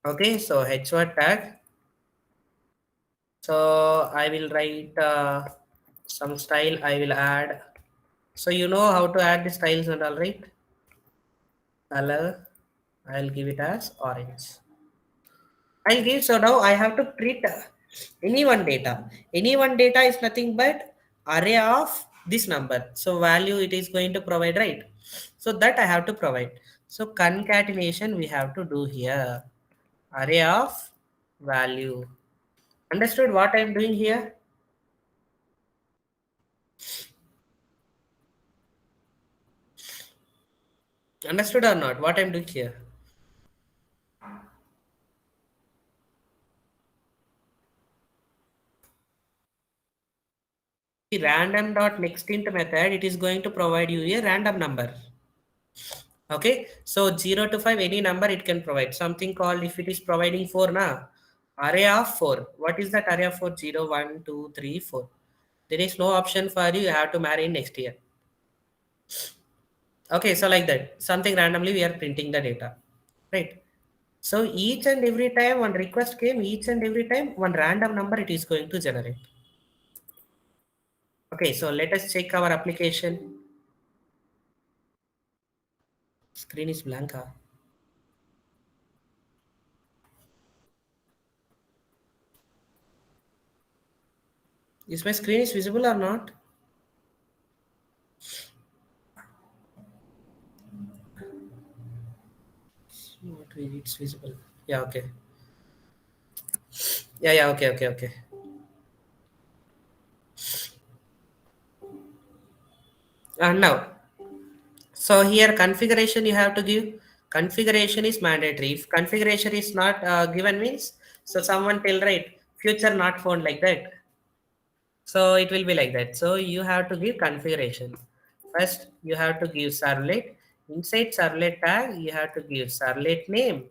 Okay, so h1 tag. So I will write some style. I will add. So you know how to add the styles and all, right? Color. I'll give it as orange. I'll give, so now I have to treat any one data. Any one data is nothing but array of this number. So value it is going to provide, right? So that I have to provide. So concatenation we have to do here. Array of value. Understood what I am doing here? Understood or not? What I'm doing here? The random dot next int method, it is going to provide you a random number. Okay, so 0 to 5 any number it can provide something called, if it is providing 4 na, array of 4. What is that array of 4? 0, 1, 2, 3, 4. There is no option for you, you have to marry in next year. Okay, so like that something randomly we are printing the data, right? So each and every time one request came, each and every time one random number it is going to generate. Okay, so let us check our application. Screen is blank. Is my screen is visible or not? What it's visible. Yeah, okay. Yeah, okay. And now, so here configuration you have to give. Configuration is mandatory. If configuration is not given means, so someone tell right, future not found like that. So it will be like that. So you have to give configuration. First, you have to give servlet. Inside servlet tag, you have to give servlet name.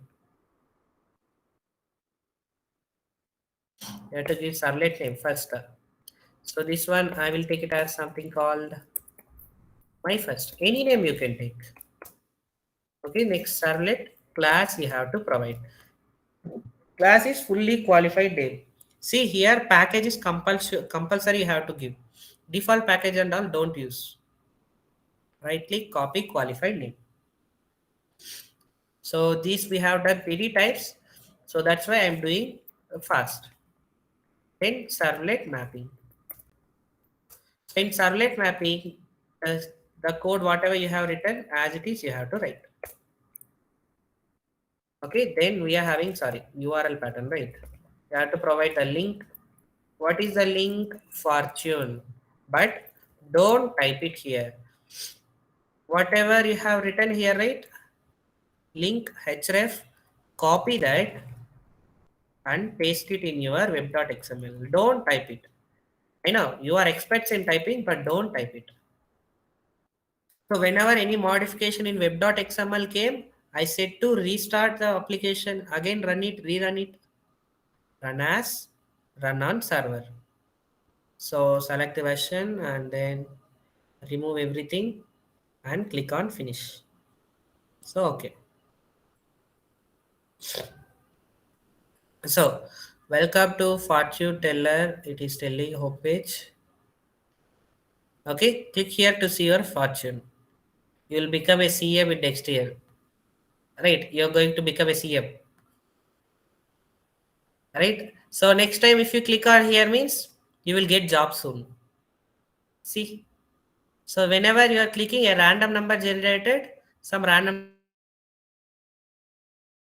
You have to give servlet name first. So this one, I will take it as something called my first. Any name you can take. Okay, next servlet class you have to provide. Class is fully qualified name. See here, package is compulsory you have to give. Default package and all don't use. Right click, copy qualified name. So these we have done PD types. So that's why I'm doing fast. Then servlet mapping. In servlet mapping, the code whatever you have written as it is you have to write. Okay, then we are having URL pattern, right? You have to provide the link. What is the link? Fortune. But don't type it here. Whatever you have written here, right? Link href, copy that and paste it in your web.xml. Don't type it. I know you are experts in typing, but don't type it. So whenever any modification in web.xml came, I said to restart the application, again run it, rerun it, run as, run on server. So select the version and then remove everything and click on finish. So okay. So welcome to Fortune Teller. It is telling homepage. Okay, click here to see your fortune. You will become a CM in next year. Right, you're going to become a CM. Right. So next time if you click on here means you will get job soon. See. So whenever you are clicking a random number generated, some random number will be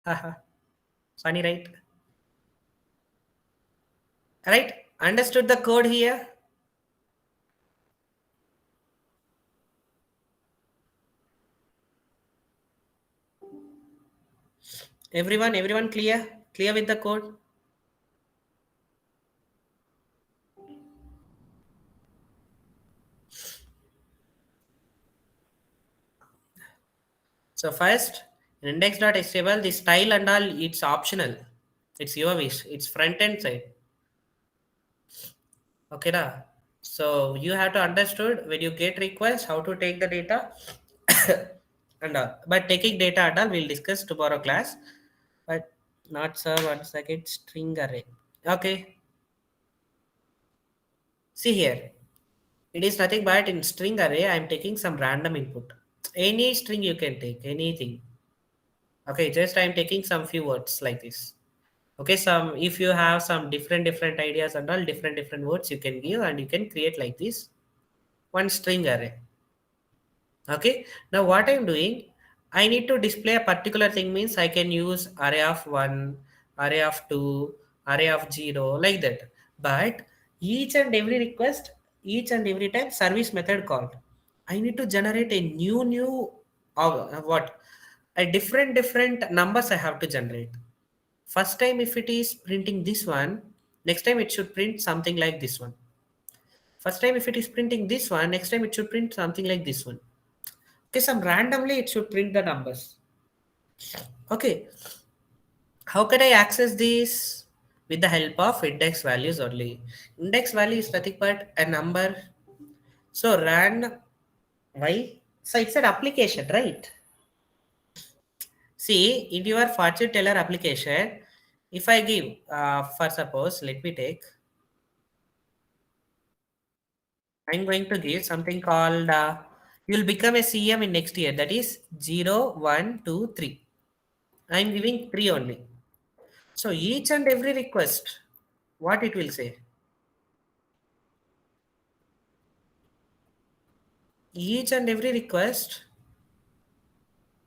generated. Haha. Funny, right? Right? Understood the code here? Everyone clear? Clear with the code? So first, in index.html, the style and all, it's optional. It's your wish. It's front end side. Okay, da. So you have to understood when you get request how to take the data and all. But taking data and all, we'll discuss tomorrow class. But not sir, 1 second string array. Okay, see here. It is nothing but in string array. I'm taking some random input. Any string you can take, anything. Okay, just I'm taking some few words like this. Okay, some if you have some different ideas and all different words you can give and you can create like this one string array. Okay, now what I'm doing, I need to display a particular thing means I can use array of 1, array of 2, array of 0 like that. But each and every request, each and every time service method called, I need to generate a new what a different numbers I have to generate. First time if it is printing this one, next time it should print something like this one. First time if it is printing this one, next time it should print something like this one. Okay, some randomly it should print the numbers. Okay, how can I access this? With the help of index values only. Index value is nothing but a number. So ran why? So it's an application, right? See, in your fortune teller application, if I give, for suppose, let me take, I'm going to give something called, you'll become a CM in next year. That is 0, 1, 2, 3. I'm giving 3 only. So each and every request, what it will say? Each and every request.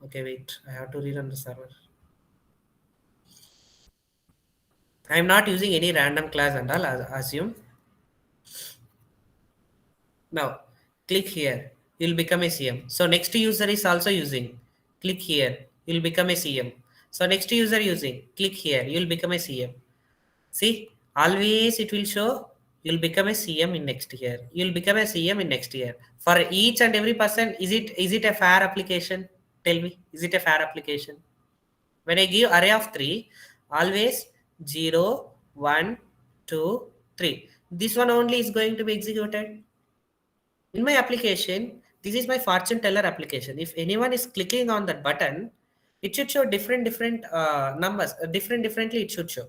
Okay, wait. I have to rerun the server. I'm not using any random class and all. Assume. Now, click here. You'll become a CM. So next user is also using. Click here. You'll become a CM. So next user using. Click here. You'll become a CM. See, always it will show you'll become a CM in next year. You'll become a CM in next year. For each and every person, is it a fair application? Tell me, is it a fair application? When I give array of 3, always 0, 1, 2, 3. This one only is going to be executed. In my application, this is my fortune teller application. If anyone is clicking on that button, it should show different numbers, differently it should show.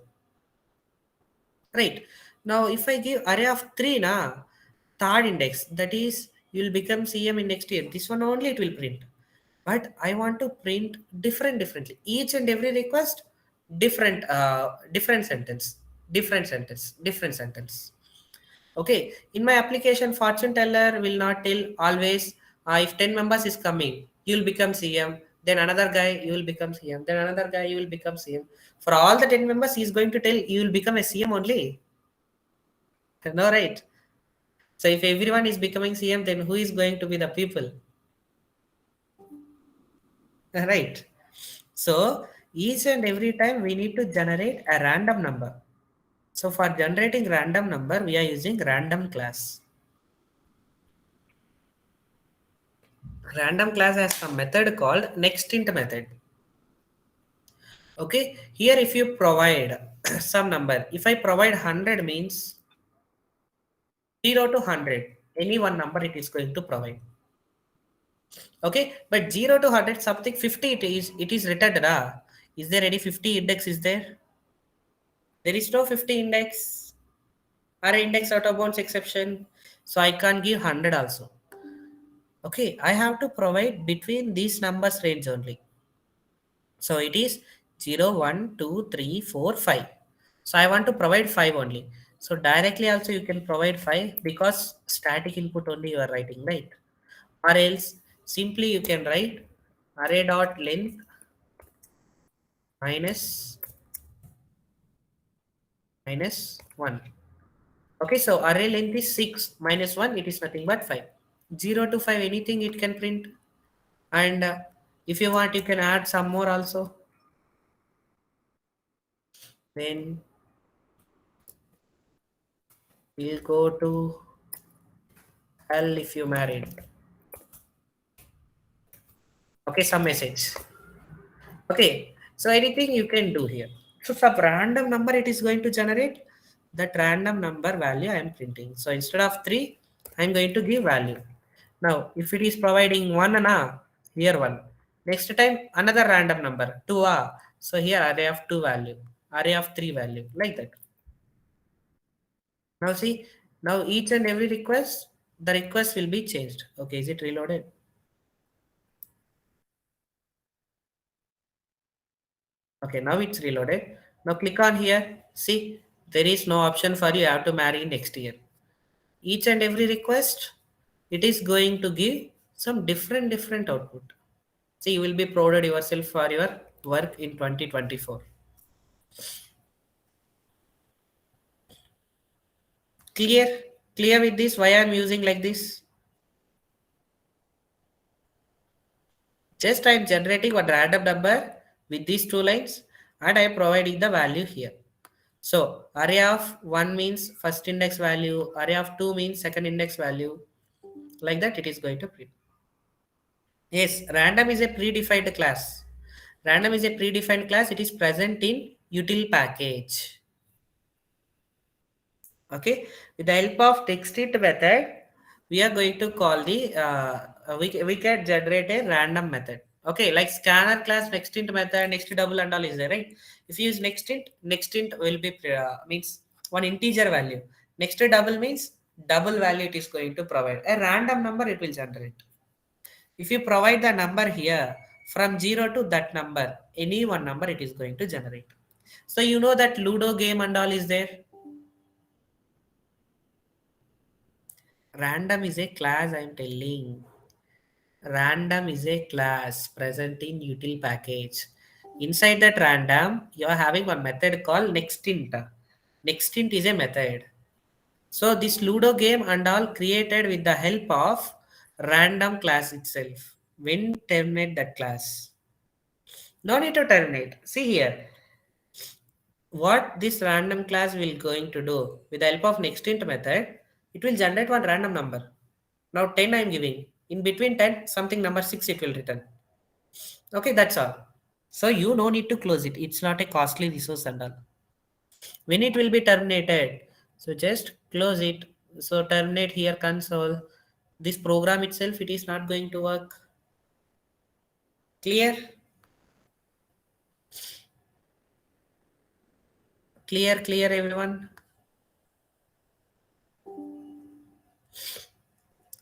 Right. Now, if I give array of 3, third index, that is, you'll become CM in next year. This one only it will print. But I want to print differently. Each and every request, different sentence, different sentence. Okay. In my application, fortune teller will not tell always if 10 members is coming, you'll become CM. Then another guy, you will become CM. Then another guy, you will become CM. For all the 10 members, he's going to tell you will become a CM only. No, right? So if everyone is becoming CM, then who is going to be the people? Right. So each and every time we need to generate a random number. So for generating random number, we are using random class. Random class has a method called nextInt method. Okay. Here if you provide some number, if I provide 100 means 0 to 100, any one number it is going to provide. Okay, but 0 to 100 something 50 it is returned. Is there any 50 index is there? There is no 50 index or index out of bounds exception. So I can't give 100 also. Okay, I have to provide between these numbers range only. So it is 0, 1, 2, 3, 4, 5. So I want to provide 5 only. So directly also you can provide 5 because static input only you are writing, right? Or else simply you can write array dot length minus 1. Okay, so array length is 6 minus 1, it is nothing but 5. 0 to 5, anything it can print. And if you want, you can add some more also. Then we'll go to L if you married. Okay, some message. Okay, so anything you can do here. So some random number it is going to generate that random number value I am printing. So instead of 3, I am going to give value. Now, if it is providing 1 here 1. Next time another random number 2 So here array of 2 value, array of 3 value, like that. Now see, now each and every request, the request will be changed. Okay, is it reloaded? Okay, now it's reloaded. Now click on here. See, there is no option for you have to marry next year. Each and every request, it is going to give some different output. See, you will be proud yourself for your work in 2024. Clear? Clear with this? Why I am using like this? Just I am generating one random number with these two lines and I am providing the value here. So array of 1 means first index value, array of 2 means second index value. Like that it is going to print. Yes, random is a predefined class. Random is a predefined class. It is present in util package. Okay, with the help of textInt method, we are going to call the we can generate a random method. Okay, like scanner class, nextInt method, next double and all is there, right? If you use nextInt will be means one integer value. Next double means double value it is going to provide. A random number it will generate. If you provide the number here from 0 to that number, any one number it is going to generate. So you know that Ludo game and all is there. Random is a class I'm telling. Random is a class present in util package. Inside that random, you are having one method called nextInt. NextInt is a method. So this Ludo game and all created with the help of random class itself. When terminate that class? No need to terminate. See here, what this random class will going to do with the help of nextInt method, it will generate one random number. Now 10 I am giving. In between 10, something number 6 it will return. Okay, that's all. So you no need to close it. It's not a costly resource and all. When it will be terminated, so just close it. So terminate here console. This program itself, it is not going to work. Clear? Clear everyone?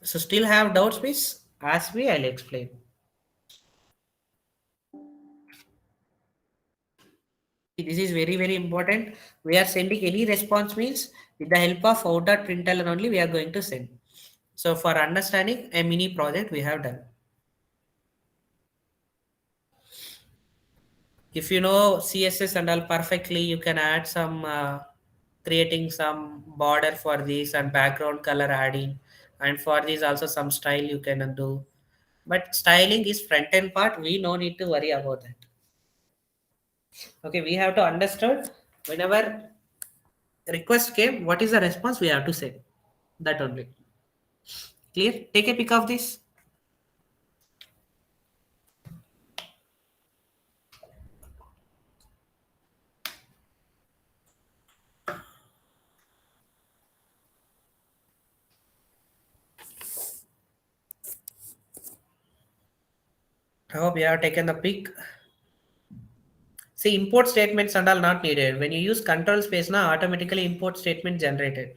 So still have doubts, please? Ask me, I'll explain. This is very important. We are sending any response means with the help of out.println only we are going to send. So for understanding a mini project we have done. If you know CSS and all perfectly, you can add some creating some border for this and background color adding, and for this also some style you can do. But styling is front end part. We no need to worry about that. Okay, we have to understand whenever request came, what is the response we have to say. That only. Clear? Take a pic of this. I hope you have taken the pick. See, import statements and all not needed. When you use control space, now automatically import statement generated.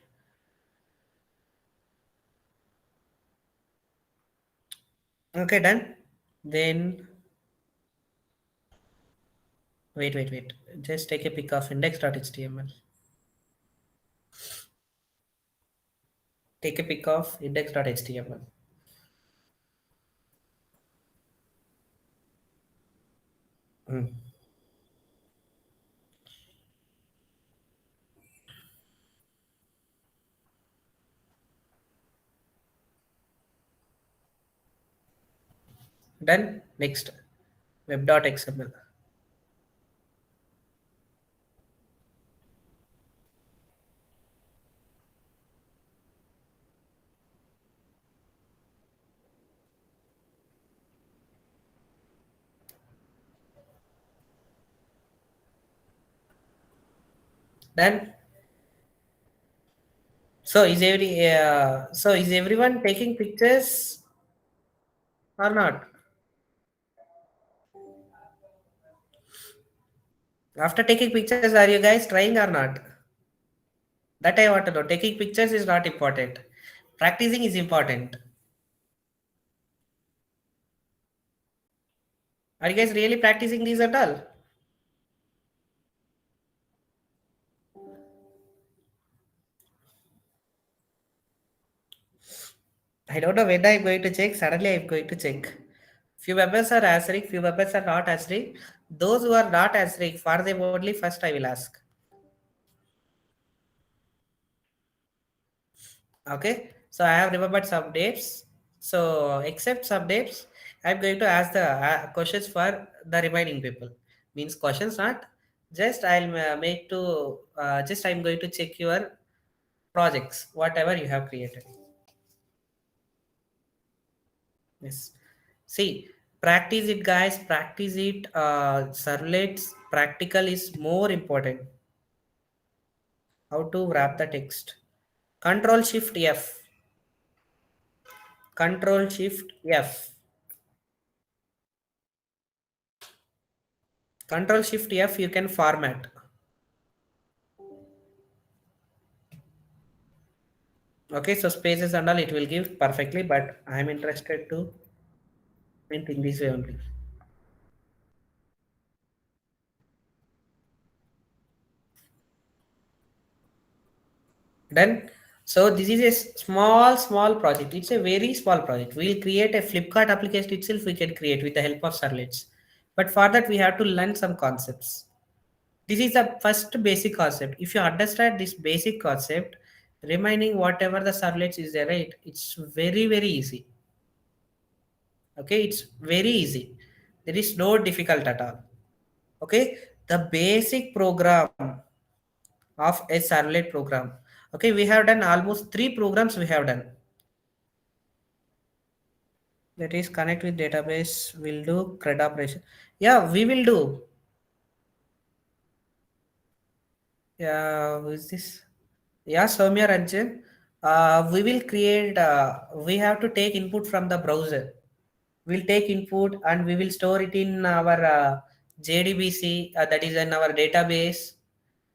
Okay, done. Then wait. Just take a pic of index.html. Take a pic of index.html. Hmm. Done. Next, web.xml. Done. So is everyone taking pictures or not? After taking pictures, are you guys trying or not? That I want to know. Taking pictures is not important. Practicing is important. Are you guys really practicing these at all? I don't know when I'm going to check. Suddenly I'm going to check. Few members are answering, few members are not answering. Those who are not answering, for them only first I will ask. Okay. So I have remembered some dates. So except some dates, I'm going to ask the questions for the remaining people. Means questions not just I'll make to just I'm going to check your projects, whatever you have created. Yes. See, practice it, guys. Practice it. Servlets practical is more important. How to wrap the text? Control Shift F. Control Shift F. Control Shift F. You can format. Okay, so spaces and all it will give perfectly, but I'm interested to print in this way only. Done. So this is a small project. It's a very small project. We'll create a Flipkart application itself. We can create with the help of servlets. But for that, we have to learn some concepts. This is the first basic concept. If you understand this basic concept, remaining whatever the servlets is there, right? It's very easy. Okay, it's very easy. There is no difficult at all. Okay, the basic program of a servlet program. Okay, we have done almost three programs we have done. That is connect with database. We'll do CRUD operation. Yeah, we will do. Yeah, who is this? Yeah, Soumya Ranjan. We will create, we have to take input from the browser. We'll take input and we will store it in our JDBC, that is in our database.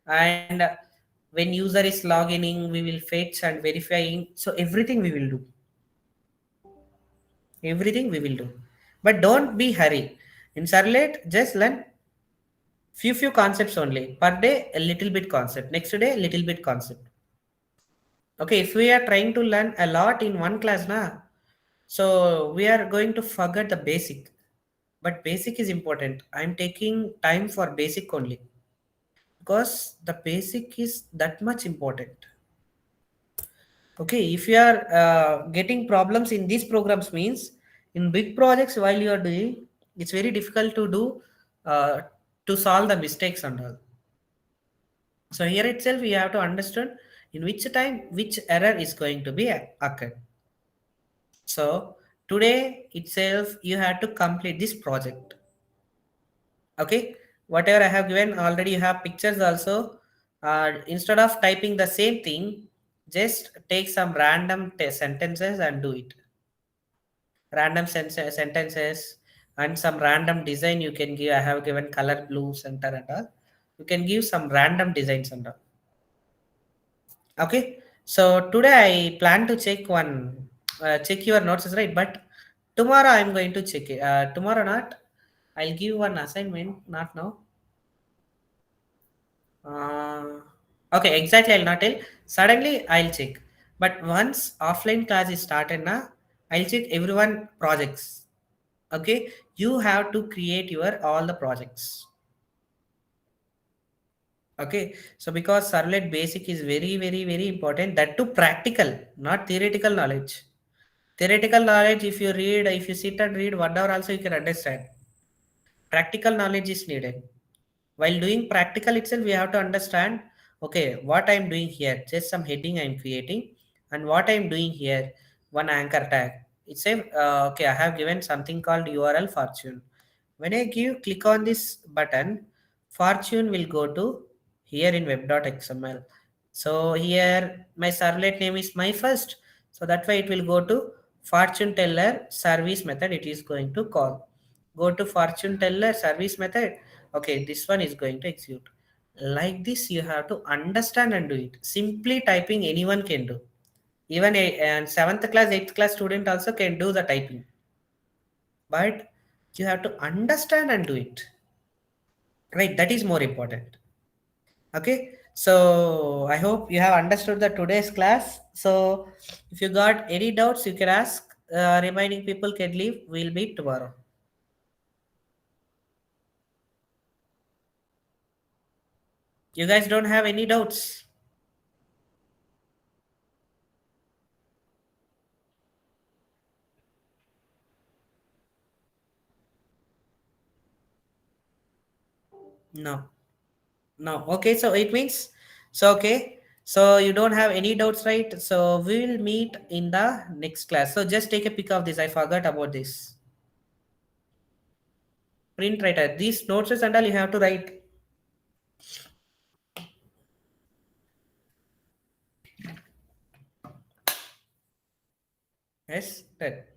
And when user is logging in, we will fetch and verifying. So everything we will do. Everything we will do. But don't be hurry. In Servlet, just learn few concepts only. Per day, a little bit concept. Next day, a little bit concept. Okay, if we are trying to learn a lot in one class now, so we are going to forget the basic. But basic is important. I'm taking time for basic only because the basic is that much important. Okay, if you are getting problems in these programs means in big projects while you are doing, it's very difficult to do uh, to solve the mistakes and all. So here itself you have to understand in which time which error is going to be occurred. So today itself you have to complete this project. Okay, whatever I have given already you have pictures also. Instead of typing the same thing, just take some random sentences and do it. Random sentences and some random design you can give. I have given color blue center and all. You can give some random designs and all. Okay, so today I plan to check one, check your notes is right, but tomorrow I'm going to check it. Tomorrow not, I'll give one assignment, not now. uh, okay, exactly, I'll not tell. Suddenly I'll check, but once offline class is started na, I'll check everyone projects. Okay, you have to create your all the projects. Okay, so because servlet basic is very very very important, that to practical, not theoretical knowledge. Theoretical knowledge, if you read, if you sit and read whatever, also you can understand. Practical knowledge is needed. While doing practical itself, we have to understand, okay, what I'm doing here, just some heading I'm creating, and what I'm doing here, one anchor tag. It's a, okay, I have given something called URL fortune. When I give click on this button, fortune will go to here in web.xml. So here my servlet name is my first. So that way it will go to fortune teller service method. It is going to call. Go to fortune teller service method. Okay, this one is going to execute. Like this, you have to understand and do it. Simply typing, anyone can do. Even a and seventh class, eighth class student also can do the typing. But you have to understand and do it. Right, that is more important. Okay, so I hope you have understood the today's class. So if you got any doubts, you can ask. Remaining people can leave. We'll meet tomorrow. You guys don't have any doubts? No. No. Okay, so it means, so okay. So you don't have any doubts, right? So we will meet in the next class. So just take a pic of this. I forgot about this. Print writer. These notes and all you have to write. Yes, that.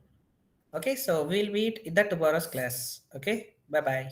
Okay, so we'll meet in the tomorrow's class. Okay, bye bye.